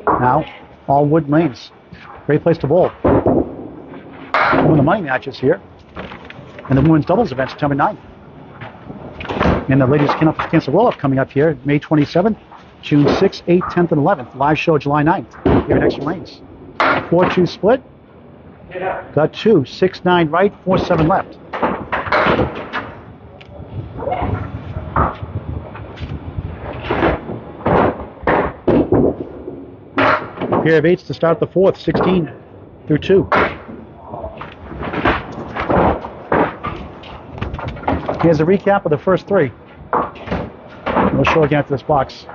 Now, all wood lanes. Great place to bowl. One of the money matches here. And the women's doubles event September 9th. And the ladies cancer roll-up coming up here May 27th, June 6th, 8th, 10th, and 11th. Live show July 9th here at Extra Lanes. 4-2 split. Got 2, 6-9 right, 4-7 left. Pair of 8s to start the 4th, 16 through 2. Here's a recap of the first 3. We'll show again after this box.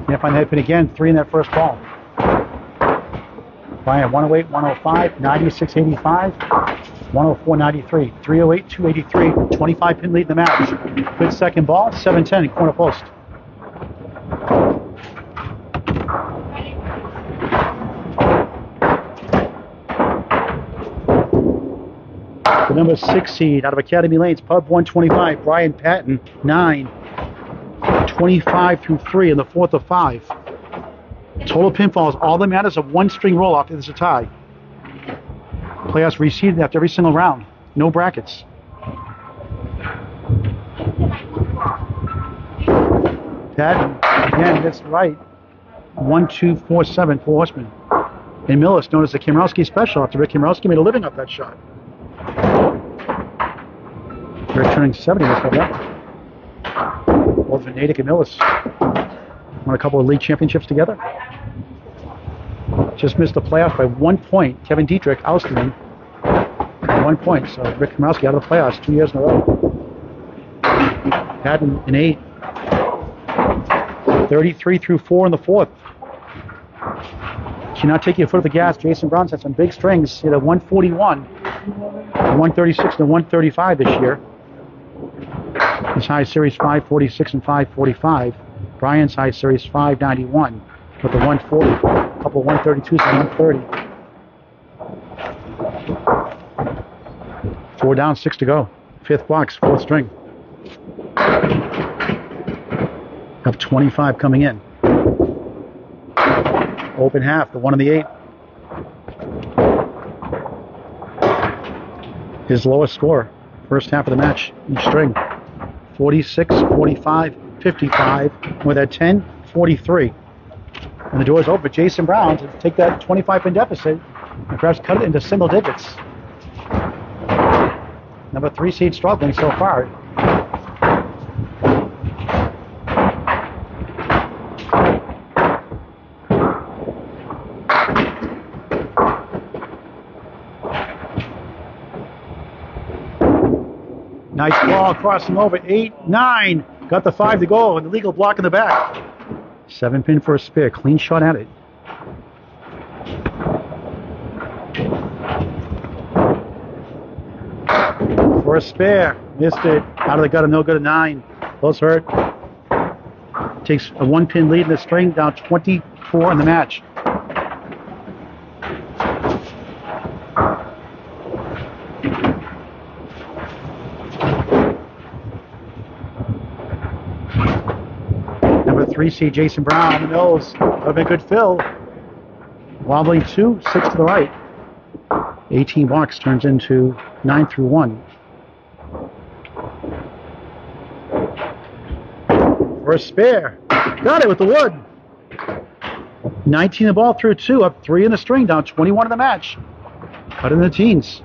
Can't find the head pin again. 3 in that first ball. Brian, 108, 105, 96, 85, 104, 93, 308, 283, 25 pin lead in the match. Good second ball, 7-10 corner post. The number 6 seed out of Academy Lanes, Pub 125, Brian Patton, 9, 25 through 3 in the 4th of 5. Total pinfalls, all that matters, a 1-string roll-off if there's a tie. Playoffs reseeded after every single round. No brackets. Patton, again, that's right. 1, 2, 4, 7, 4 horsemen. And Millis, known as the Kimrowski special, after Rick Kimrowski made a living off that shot. Rick turning 70, let's go that. Both Natick and Millis won a couple of league championships together. Just missed the playoffs by 1 point. Kevin Dietrich ousted him by 1 point. So Rick Komrowski out of the playoffs 2 years in a row. Patton an 8. 33 through 4 in the 4th. Cannot take your foot off the gas. Jason Brown's had some big strings. He had a 141, a 136, and a 135 this year. His high series 546 and 545. Brian's high series 591 with a 140, a couple of 132s and 130. 4 down, 6 to go. 5th box, 4th string. Up 25 coming in. Open half, the 1 and the 8. His lowest score, first half of the match, each string. 46, 45, 55, with that 10, 43. And the door's open for Jason Brown to take that 25-pin deficit and perhaps cut it into single digits. Number 3 seed struggling so far. Nice ball crossing over. 8, 9. Got the 5 to go and the legal block in the back. 7-pin for a spare. Clean shot at it. For a spare. Missed it. Out of the gutter. No good at 9. Those hurt. Takes a 1-pin lead in the string. Down 24 in the match. Number 3 seed Jason Brown on the nose. That would have been a good fill. Wobbling 2, 6 to the right. 18 box turns into 9 through 1. For a spare. Got it with the wood. 19 the ball through 2. Up 3 in the string. Down 21 in the match. Cut in the teens.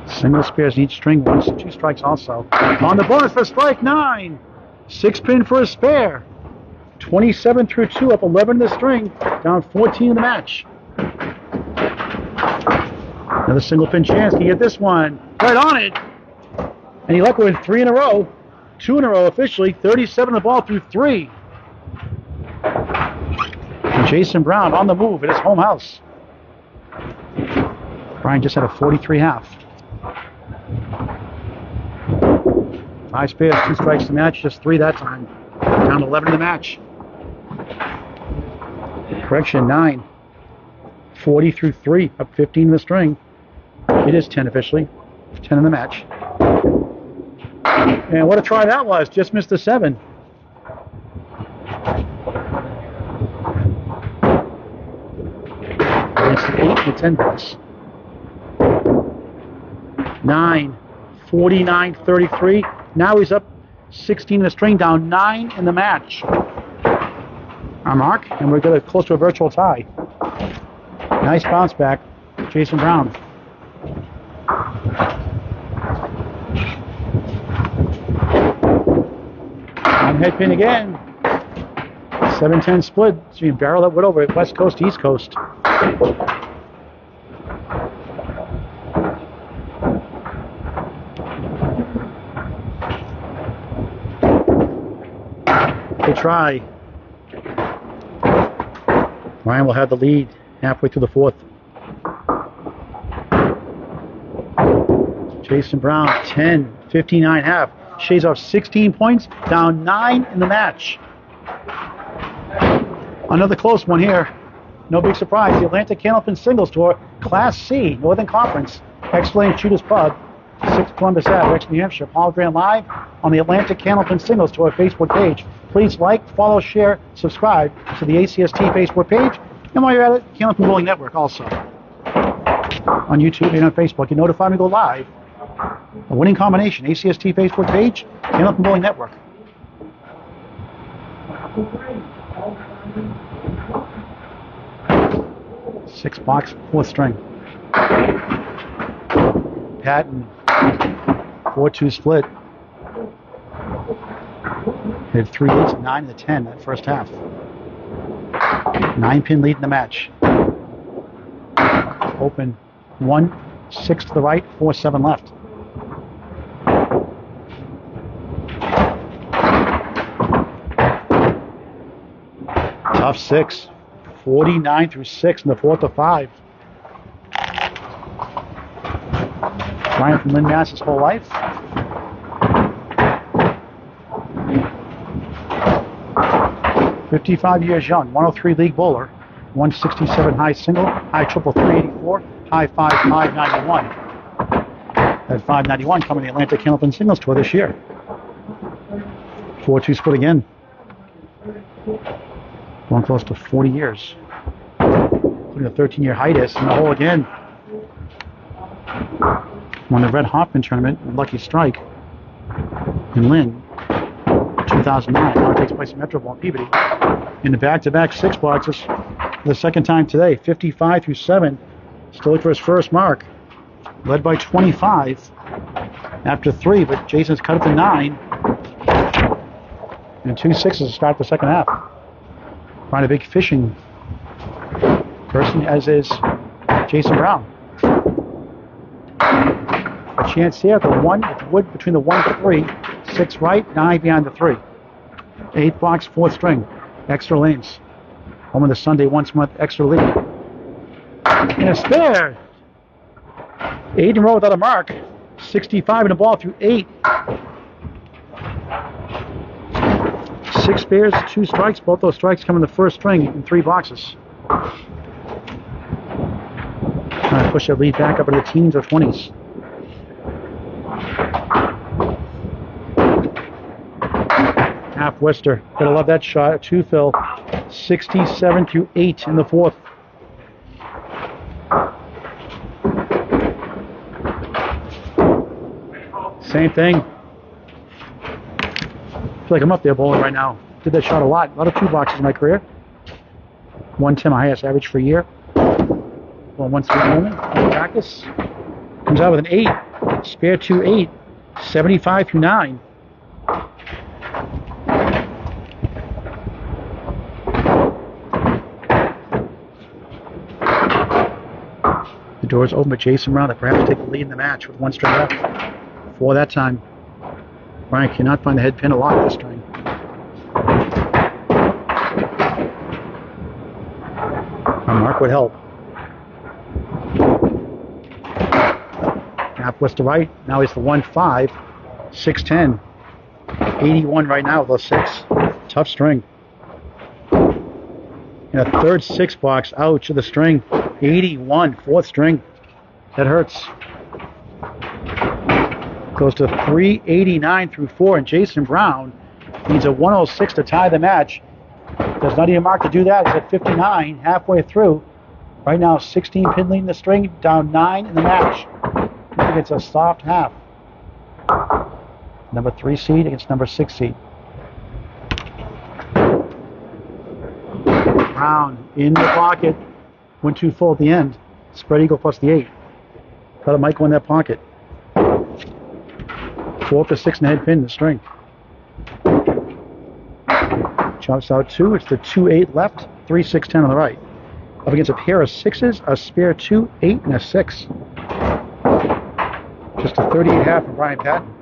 Single spares in each string, 1 and 2 strikes also. On the bonus for strike 9. 6-pin for a spare. 27 through 2, up 11 in the string, down 14 in the match. Another single pin chance. Can you get this one? Right on it. And he lucked with 3 in a row. 2 in a row officially. 37 the ball through 3. And Jason Brown on the move at his home house. Brian just had a 43 half. 5 spares, 2 strikes to match, just 3 that time. Down 11 in the match. Correction, 9. 40 through 3, up 15 in the string. It is 10 officially. 10 in the match. And what a try that was. Just missed the 7. It's the 8 and the 10 box. 9, 49-33. Now he's up 16 in the string, down 9 in the match. Our mark, and we're getting close to a virtual tie. Nice bounce back, Jason Brown. On head pin again. 7-10 split. So you barrel that wood over at West Coast, East Coast. Good try. Ryan will have the lead halfway through the fourth. Jason Brown, 10, 59 half. Shaves off 16 points, down 9 in the match. Another close one here. No big surprise. The Atlantic Candlepin Singles Tour, Class C, Northern Conference, Extra-Lane Shooters Pub, 6 Columbus Ave, Exeter, New Hampshire. Paul Grant live on the Atlantic Candlepin Singles Tour Facebook page. Please like, follow, share, subscribe to the ACST Facebook page. And while you're at it, Candlepin Bowling Network also. On YouTube and on Facebook. You notify me go live. A winning combination, ACST Facebook page, Candlepin Bowling Network. Six box, fourth string. Patton, 4-2 split. Hit 3-8 to 9 to 10 that first half. 9-pin lead in the match. Open 1-6 to the right, 4-7 left. Tough 6. 49 through 6 in the fourth of 5. Ryan from Lynn, Mass. his whole life. "55 years young, 103 league bowler, 167 high single, high triple 384, high 591. That 591 coming to the Atlantic Candlepin Singles Tour this year. 4-2 split again. Going close to 40 years. Including a 13-year hiatus in the hole again. Won the Red Hoffman tournament with Lucky Strike in Lynn, 2009. Now it takes place in Metro Bowl in Peabody. In the back-to-back 6 boxes for the second time today. 55 through 7. Still looking for his first mark. Led by 25 after 3, but Jason's cut it to 9. And 2 6s to start the second half. Find a big fishing person, as is Jason Brown. A chance here at the 1 with wood between the 1-3, 6 right, 9 behind the 3. 8 box, 4th string, Extra Lanes. Home of the Sunday once a month extra league. And a spare. 8 in a row without a mark. 65 in the ball through 8. 6 spares, 2 strikes. Both those strikes come in the first string in 3 boxes. Trying to push that lead back up into the teens or 20s. Half Worcester. Gotta love that shot. A 2 fill. 67 through 8 in the fourth. Same thing. I feel like I'm up there bowling right now. Did that shot a lot. A lot of 2 boxes in my career. 110, my highest average for a year. Well, once a moment, practice. Comes out with an 8. Spare 2, 8. 75 through 9. The doors open, but Jason Brown to perhaps take the lead in the match with 1 string left. For that time, Ryan cannot find the head pin to lock this string. A mark would help. Half west to right. Now he's the 1-5. 6-10. 81 right now with a 6. Tough string. And a third 6 box. Ouch of the string. 81. 4th string. That hurts. Goes to 389 through 4. And Jason Brown needs a 106 to tie the match. Does not need a mark to do that. He's at 59 halfway through. Right now 16 pin lead in the string. Down 9 in the match. It's a soft half. Number 3 seed against number 6 seed. Brown in the pocket. Went too full at the end. Spread eagle plus the 8. Thought it might go in that pocket. 4 for 6 and a head pin in the string. Chops out 2. It's the 2-8 left, 3-6-10 on the right. Up against a pair of 6s, a spare 2, 8, and a 6. Just a 38.5 from Brian Patton.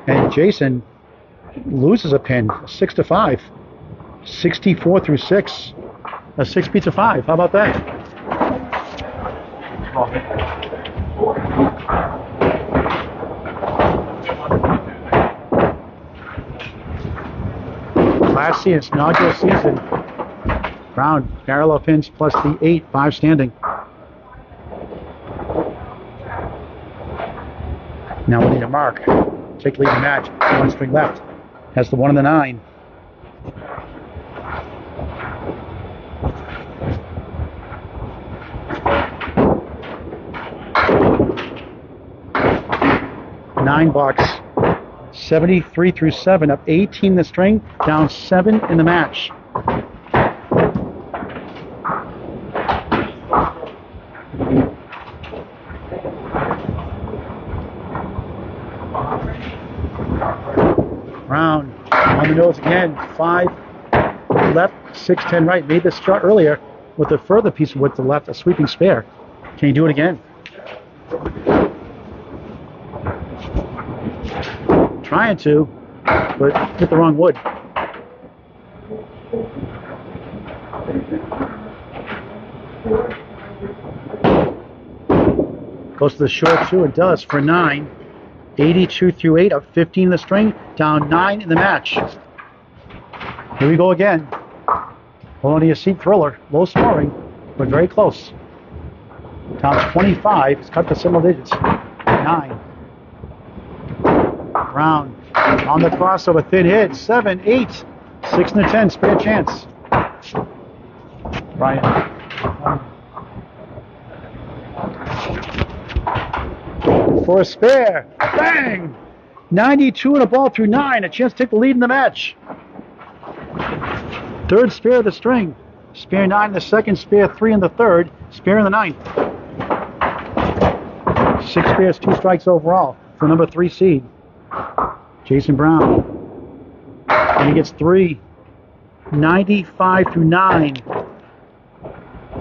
And Jason loses a pin, 6-5. 64 through 6. A 6 beats a 5. How about that? Class C, it's inaugural season. Brown, parallel pins plus the 8, 5 standing. Now we need a mark. Take the lead in the match. 1 string left. Has the 1 and the 9. Nine box. 73 through 7, up 18 in the string, down 7 in the match. Brown on the nose again, 5 left, 6-10 right. Made this shot earlier with a further piece of wood to the left, a sweeping spare. Can you do it again? Trying to, but hit the wrong wood. Goes to the short 2 and does for 9. 82 through 8, up 15 in the string, down 9 in the match. Here we go again. Hold on to your seat, Thriller. Low scoring, but very close. Down 25, it's cut to single digits. 9. Brown on the crossover, thin hit, 7, 8, 6 and a 10, spare chance. Brian. For a spare, bang! 92 and a ball through 9, a chance to take the lead in the match. Third spare of the string. Spare 9 in the second, spare 3 in the third, spare in the ninth. 6 spares, 2 strikes overall for number 3 seed. Jason Brown. And he gets 3. 95 through 9.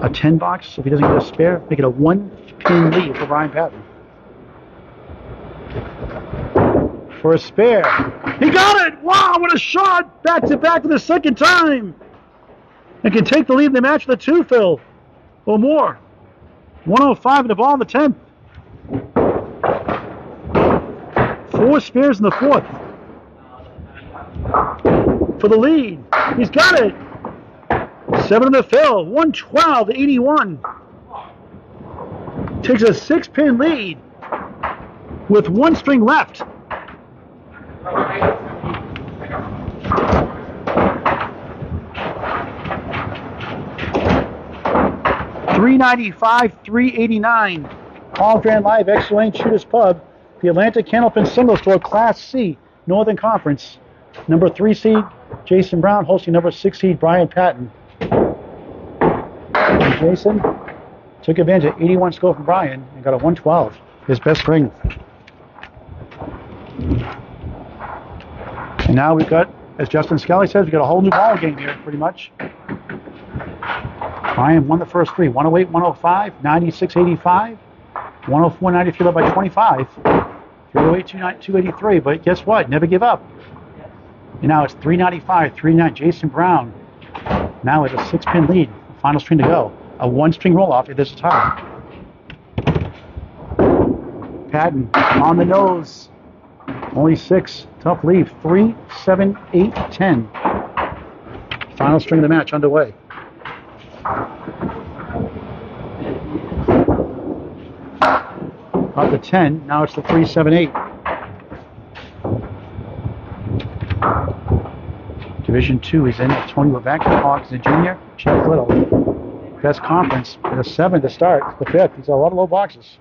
A 10 box, if he doesn't get a spare, make it a 1-pin lead for Brian Patton. For a spare. He got it! Wow, what a shot! Back to back for the second time. And can take the lead in the match with a 2 fill. Or more. 105 in the ball in the 10th. 4 spares in the 4th. For the lead. He's got it. 7 in the fill. 112 to 81. Takes a 6-pin lead with 1 string left. $395, $389. Paul Grand Live, Extra Lane Shooters Pub. The Atlantic Candlepin Single Store Class C, Northern Conference. Number 3 seed, Jason Brown, hosting number 6 seed, Brian Patton. And Jason took advantage of 81 score from Brian and got a 112, his best string. And now we've got, as Justin Skelly says, we've got a whole new ball game here, pretty much. Brian won the first 3, 108, 105, 96, 85, 104, 93 led by 25, 308, 283, but guess what? Never give up. And now it's 395, 309, Jason Brown. Now it's a 6-pin lead, final string to go. A 1-string roll-off if there's a tie. Patton on the nose. Only 6, tough leave. 3, 7, 8, 10. Final string of the match underway. Up to 10, now it's the 3, 7, 8. Division 2 is in it. Tony Levesque, Hawks, the junior. Jeff Little. Best conference. With a 7 to start. The 5th. These are a lot of low boxes.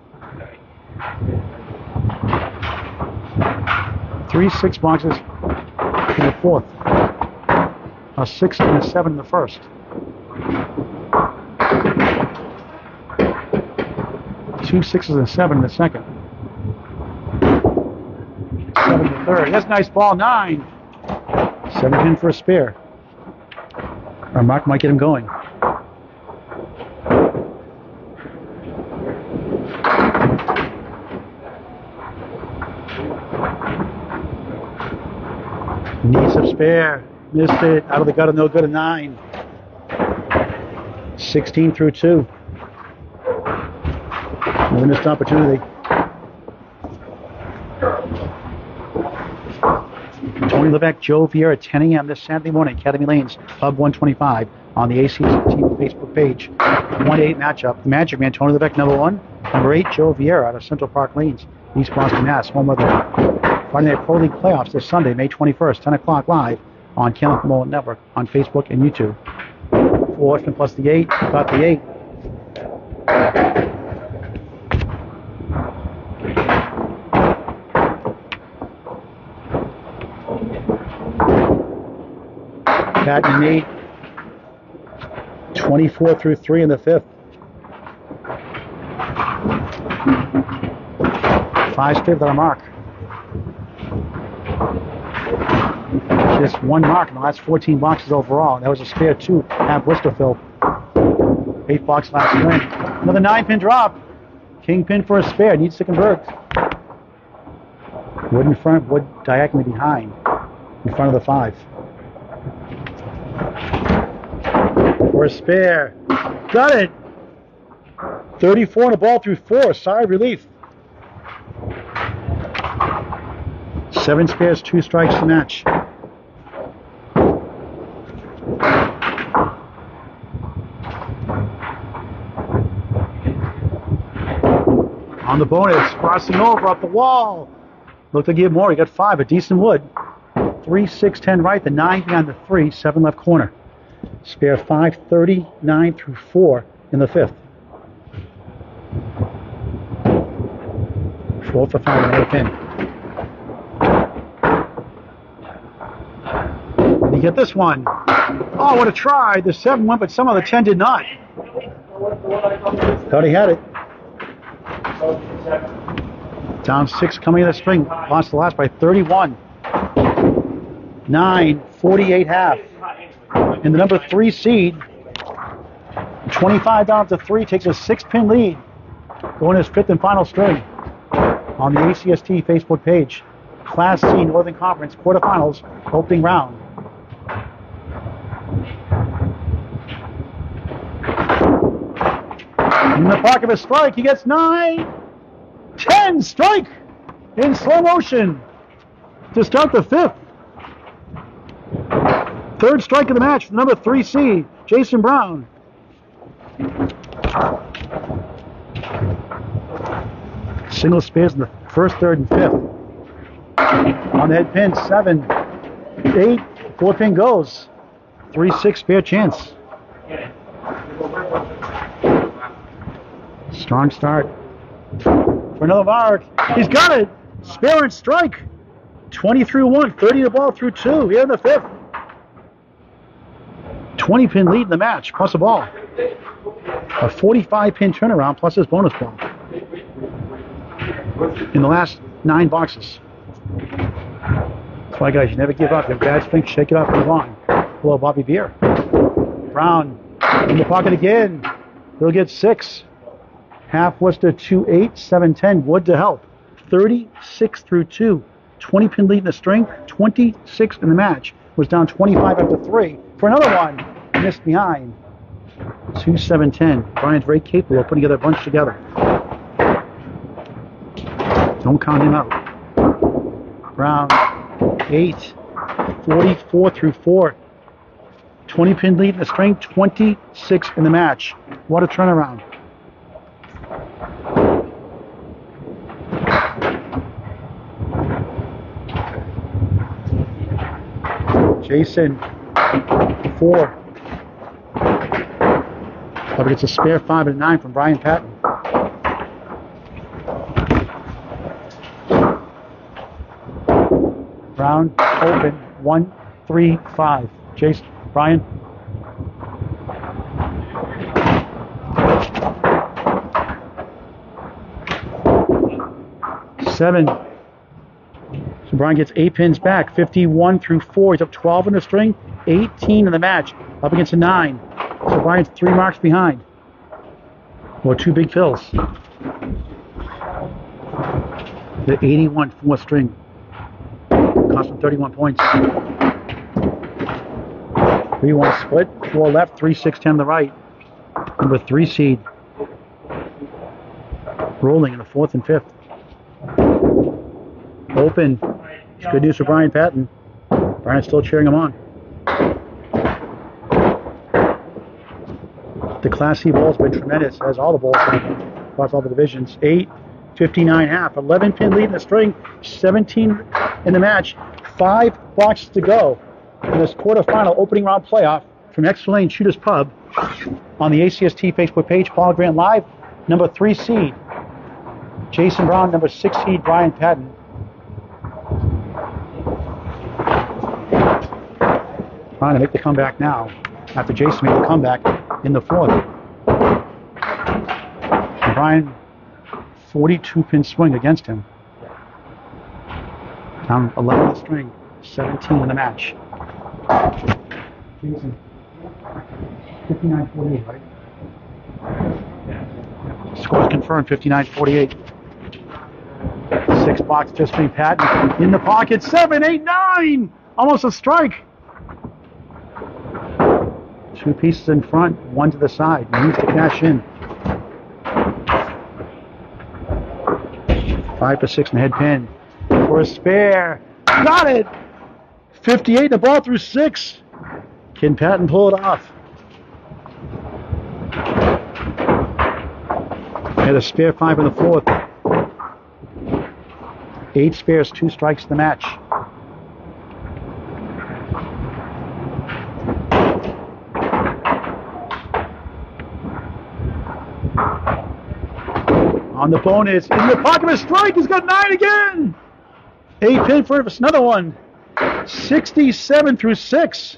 3 6 boxes in the fourth. A 6 and a 7 in the first. 2 6s and a 7 in the second. 7 in the third. That's a nice ball. 9. 7 pin for a spare. Our mark might get him going. Needs a spare. Missed it. Out of the gutter, no good. A 9. 16 through 2. Another missed opportunity. Tony Levesque, Joe Vieira, 10 a.m. this Saturday morning, Academy Lanes, Club 125 on the ACST Facebook page. 1-8 matchup. The Magic Man, Tony Levesque, number 1. Number 8, Joe Vieira out of Central Park Lanes, East Boston, Mass. Home of the Friday Night Pro League playoffs this Sunday, May 21st, 10 o'clock live on Kenneth Mullen Network on Facebook and YouTube. 4 plus the 8. Got the 8. Patton and 8. 24 through 3 in the fifth. 5 spared on a mark. Just 1 mark in the last 14 boxes overall. That was a spare 2 at Worcesterville. 8 box last swing. Another 9-pin drop. King pin for a spare. Needs to convert. Wood in front, wood diagonally behind. In front of the 5. For a spare. Got it. 34 and a ball through 4. Sigh of relief. 7 spares, 2 strikes to match. On the bonus, crossing over up the wall. Looked like he had more. He got 5, a decent wood. 3, 6, 10 right, the 9 behind the 3, 7 left corner. Spare 5, 39 through 4 in the fifth. 4 for 5, another pin. And you get this one. Oh, what a try. The 7 went, but some of the 10 did not. Thought he had it. Down 6 coming in the string. Lost the last by 31. 9, 48 half. And the number 3 seed, 25 down to 3, takes a 6-pin lead. Going his 5th and final string on the ACST Facebook page. Class C Northern Conference quarterfinals opening round. In the pocket of a strike, he gets 9, 10, strike in slow motion to start the 5th. 3rd strike of the match, the number 3 seed, Jason Brown. Single spares in the 1st, 3rd, and 5th. On the head pin, 7, 8, 4-pin goes. 3, 6 spare chance. Strong start for another mark. He's got it. Spare and strike. 20 through 1, 30 the ball through 2 here in the 5th. 20-pin lead in the match, plus a ball. A 45-pin turnaround, plus his bonus ball. In the last 9 boxes. That's why, guys, you never give up. You have bad swing, shake it off and move on. Hello, Bobby Beer. Brown in the pocket again. He'll get 6. Half Worcester 2, 8, 7, 10. Wood to help. 36 through 2. 20-pin lead in the string. 26 in the match. Was down 25 after 3. For another one. Missed behind. 2, 7, 10. Brian's very capable of putting together a bunch together. Don't count him out. Brown, 8, 44 through 4. 20-pin lead in the string, 26 in the match. What a turnaround. Jason, 4. Probably gets a spare 5 and a 9 from Brian Patton. Brown, open, 1, 3, 5. Jason, Brian. Seven. So Brian gets 8 pins back, 51 through 4. He's up 12 in the string, 18 in the match, up against a 9. So Brian's 3 marks behind. Well, 2 big fills. The 81 4th string cost him 31 points. 3-1 split, 4 left, 3-6-10 the right. Number 3 seed. Rolling in the 4th and 5th. Open. It's good news for Brian Patton. Brian's still cheering him on. The Class C bowls have been tremendous, as all the bowls have been across all the divisions. 8, 59.5, 11 pin lead in the string, 17 in the match, 5 boxes to go in this quarterfinal opening round playoff from Extra Lane Shooters Pub on the ACST Facebook page. Paul Grant Live, number 3 seed Jason Brown, number 6 seed Brian Patton. Trying to make the comeback now after Jason made the comeback in the 4th. And Brian, 42 pin swing against him. Down 11 in the string, 17 in the match. Jason, 59-48, right? Score's confirmed, 59-48. 6 box just being Patton in the pocket, 7, 8, 9! Almost a strike. 2 pieces in front, 1 to the side. Needs to cash in. 5 to 6 in the head pin. For a spare. Got it! 58, the ball through 6. Can Patton pull it off? Had a spare 5 in the 4th. 8 spares, 2 strikes in the match. On the bonus, in the pocket of a strike, he's got 9 again! 8 pin for another one. 67 through 6.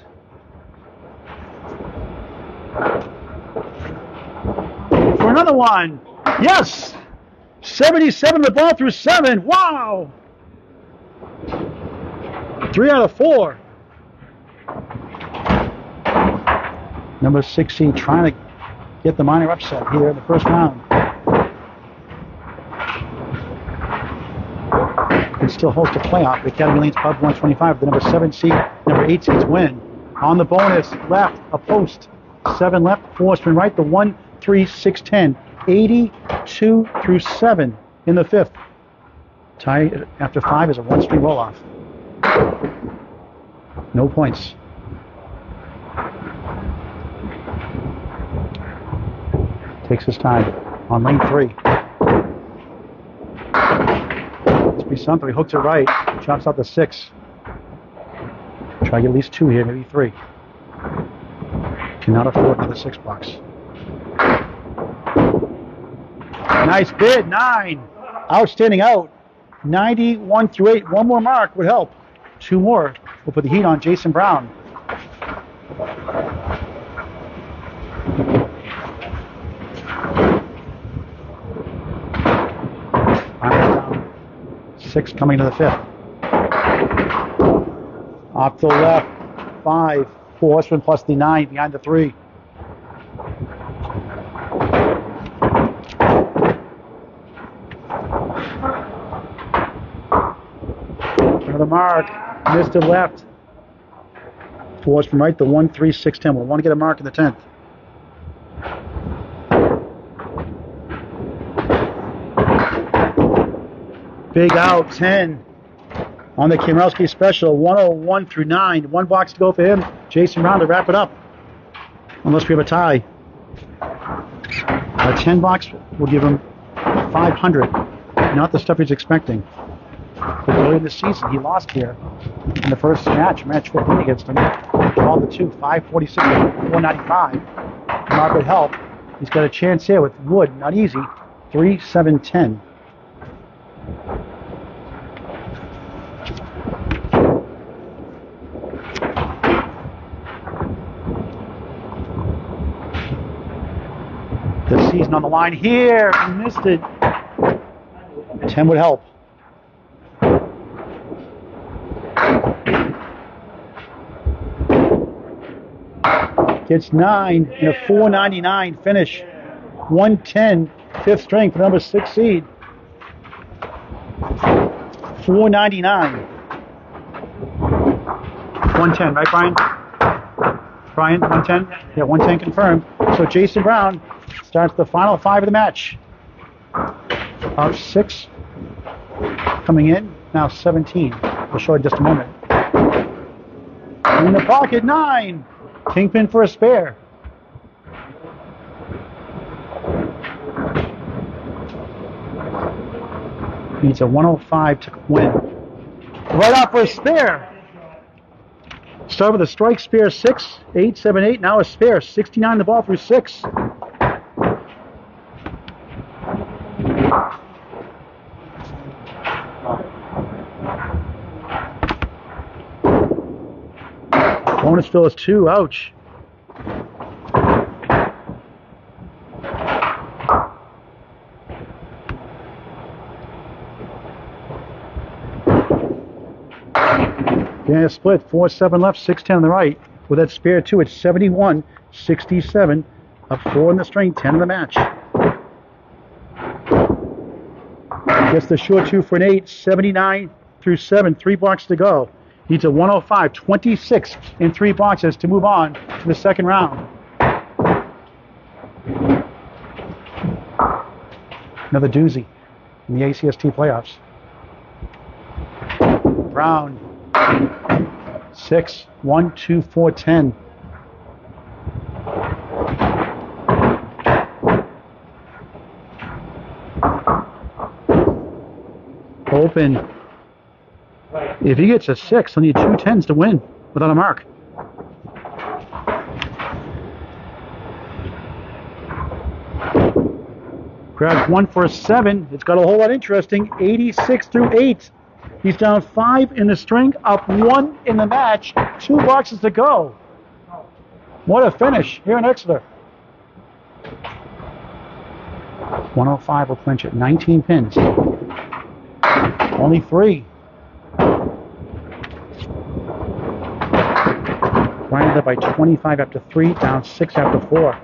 For another one. Yes! 77 the ball through 7. Wow! 3 out of 4. Number 16 trying to get the minor upset here in the first round. Can still host a playoff. The Academy Lanes Pub 125. The number 7 seed, number 8 seeds win. On the bonus, left, a post. 7 left, 4 spin right. The 1, 3, 6, 10. 82 through 7 in the 5th. Tie after 5 is a 1-string roll-off. No points. Takes his time on lane 3. Must be something. He hooks it right. Chops out the 6. Try to get at least 2 here, maybe 3. Cannot afford another 6 box. Nice bid, 9. Outstanding out. 91 through 8. 1 more mark would help. 2 more will put the heat on Jason Brown. Down. 6 coming to the 5th. Off to the left. 5. 4 spin plus the 9 behind the 3. The mark, missed to left. 4 from right, the 1, 3, 6, 10. We'll want to get a mark in the 10th. Big out, 10. On the Kimrowski special, 101 through 9. 1 box to go for him. Jason Brown to wrap it up. Unless we have a tie. A 10 box will give him 500. Not the stuff he's expecting. But early in the season, he lost here in the first match 15 against him. Draw the 2, 546 to 495. Mark would help. He's got a chance here with Wood, not easy. 3, 7, 10. The season on the line here. He missed it. 10 would help. Gets 9 in a 499 finish. 110, fifth string for number 6 seed. 499. 110, right, Brian? Brian, 110? Yeah, 110 confirmed. So Jason Brown starts the final 5 of the match. Out 6 coming in, now 17. We'll show it in just a moment. In the pocket, 9. Kingpin for a spare. Needs a 105 to win. Right off for a spare. Start with a strike, spare 6, 8, 7, 8. Now a spare, 69 the ball through 6. Bonus fill is 2. Ouch. Yeah, split. 4-7 left, 6-10 on the right. With that spare 2, it's 71-67. Up 4 in the string, 10 in the match. Gets the short 2 for an 8, 79 through 7, 3 blocks to go. Needs a 105, 26 in 3 boxes to move on to the second round. Another doozy in the ACST playoffs. Brown, 6, 1, 2, 4, 10. Open. If he gets a 6, he'll need 2 10s to win without a mark. Grabs 1 for a 7. It's got a whole lot interesting. 86 through 8. He's down 5 in the string, up 1 in the match. 2 boxes to go. What a finish here in Exeter. 105 will clinch it. 19 pins. Only 3. Brian led by 25 after 3, down 6 after 4.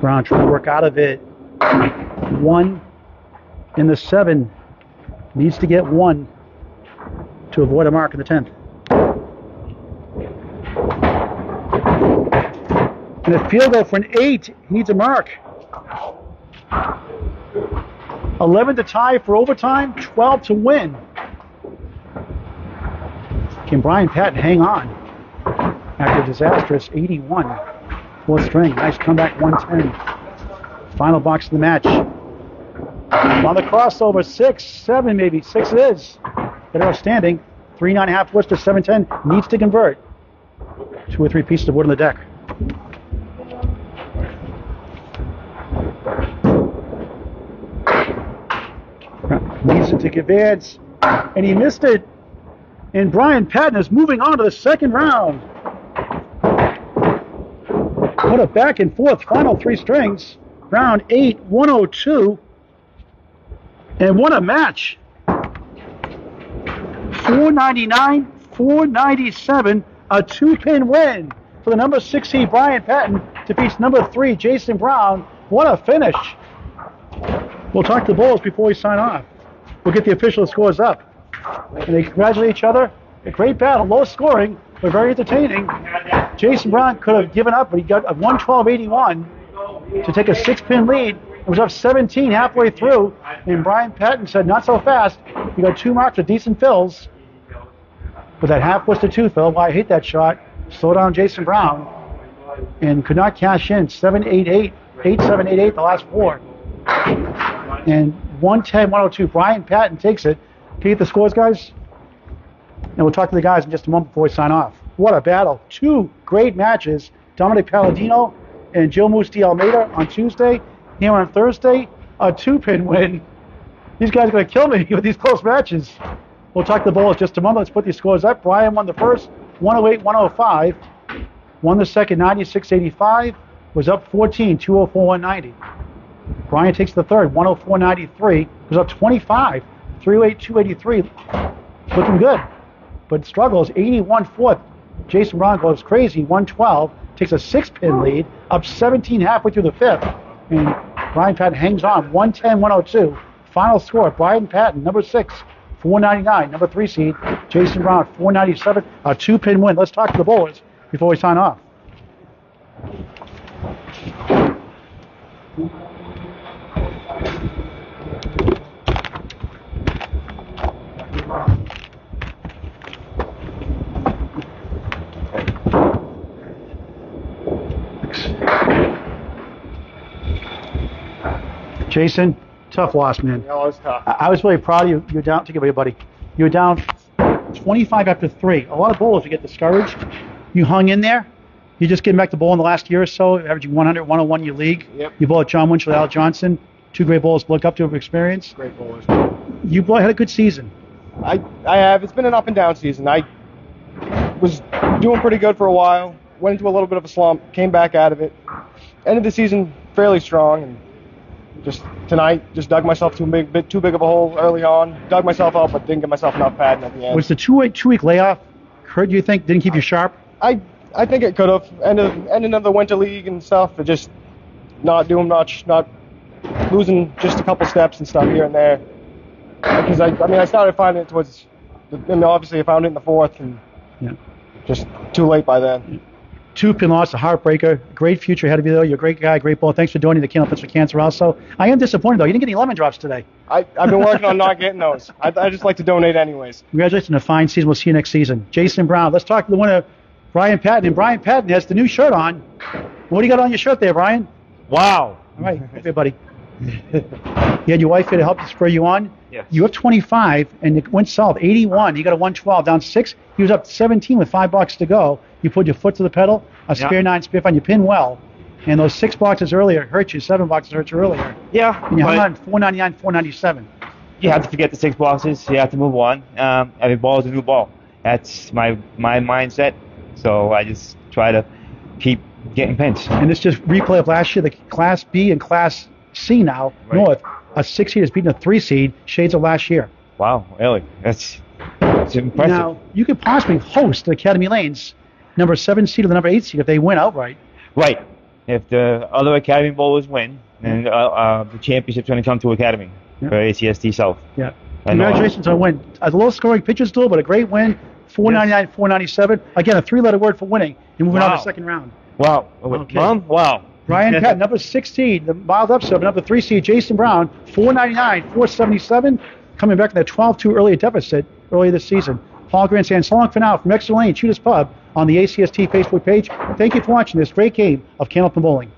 Brown trying to work out of it. 1 in the 7. Needs to get 1 to avoid a mark in the 10th. And a field goal for an 8. He needs a mark. 11 to tie for overtime, 12 to win. Can Brian Patton hang on after a disastrous 81? 4th string. Nice comeback, 110. Final box of the match. On the crossover, 6, 7 maybe. 6 it is. They're outstanding. 3 9.5 Worcester, 7-10. Needs to convert. 2 or 3 pieces of wood on the deck. Needs it to advance. And he missed it. And Brian Patton is moving on to the second round. What a back and forth final 3 strings. Round 8, 102. And what a match. 499, 497. A 2-pin win for the number 6 seed Brian Patton defeats number 3 Jason Brown. What a finish. We'll talk to the Bulls before we sign off. We'll get the official scores up. And they congratulate each other. A great battle, low scoring, but very entertaining. Jason Brown could have given up, but he got a 112.81 to take a 6-pin lead. It was up 17 halfway through, and Brian Patton said, not so fast. He got 2 marks with decent fills. With that half Worcester 2 fill, why I hate that shot. Slow down Jason Brown, and could not cash in. 7-8-8, 8-7-8-8 the last 4. And 110-102. Brian Patton takes it. Can you get the scores, guys? And we'll talk to the guys in just a moment before we sign off. What a battle. 2 great matches. Dominic Palladino and Joe Moose de Almeida on Tuesday. Here on Thursday, a 2-pin win. These guys are going to kill me with these close matches. We'll talk to the Bulls in just a moment. Let's put these scores up. Brian won the first, 108-105. Won the second, 96-85. was up 14, 204, 190. Brian takes the third, 104.93, goes up 25, 308, 283, looking good, but struggles. 81 fourth. Jason Brown goes crazy, 112, takes a 6-pin lead, up 17 halfway through the fifth, and Brian Patton hangs on, 110, 102. Final score: Brian Patton, number 6, 499, number 3 seed. Jason Brown, 497, a 2-pin win. Let's talk to the bowlers before we sign off. Jason, tough loss, man. No, it was tough. I was really proud of you. You were down. Take it away, buddy. You were down 25 after 3. A lot of bowlers would get discouraged. You hung in there. You just getting back to bowl in the last year or so, averaging 100, 101 in your league. Yep. You bowled John Winchell, Al Johnson, 2 great bowlers to look up to of experience. Great bowlers. You boy had a good season. I have. It's been an up and down season. I was doing pretty good for a while. Went into a little bit of a slump. Came back out of it. Ended the season fairly strong, and just tonight, just dug myself too big of a hole early on. Dug myself up, but didn't get myself enough padding at the end. Was the two-week layoff hurt, you think? Didn't keep you sharp? I think it could have. Ending of the winter league and stuff, it just not doing much, not losing just a couple steps and stuff here and there. Because I started finding it towards, obviously I found it in the fourth, and just too late by then. 2-pin loss, a heartbreaker. Great future ahead of you, though. You're a great guy, great ball. Thanks for donating to Candle Pins for Cancer also. I am disappointed, though. You didn't get any lemon drops today. I've been working on not getting those. I just like to donate anyways. Congratulations on a fine season. We'll see you next season. Jason Brown. Let's talk to the winner, Brian Patton. And Brian Patton has the new shirt on. What do you got on your shirt there, Brian? Wow. All right. Hey, buddy. You had your wife here to help you spur you on? Yes. You were up 25, and it went south. 81. You got a 112, down 6. He was up 17 with 5 blocks to go. You put your foot to the pedal, a spare 9, spare 5. You pin well. And those 6 boxes earlier hurt you. 7 boxes hurt you earlier. Yeah. And you hung on 499, 497. You have to forget the 6 boxes. You have to move on. Every ball is a new ball. That's my mindset. So I just try to keep getting pins. And this just replay of last year, the Class B and Class C now, right. North. A 6 seed is beating a 3 seed, shades of last year. Wow, really? That's impressive. Now, you could possibly host the Academy Lanes, number 7 seed or the number 8 seed if they win outright. Right. If the other Academy bowlers win, then the championship's going to come to Academy for ACST South. Yeah. Congratulations on a win. A low-scoring pitcher's duel, but a great win. 499, 497. Again, a 3-letter word for winning. You're moving on to the second round. Wow. Okay. Mom? Wow. Brian Patton, number 16, the mild upset, number 3 seed, Jason Brown, 499, 477, coming back in that 12-2 earlier deficit earlier this season. Paul Grant saying so long for now from Exeter Lane, Shooters Pub on the ACST Facebook page. Thank you for watching this great game of Candlepin Bowling.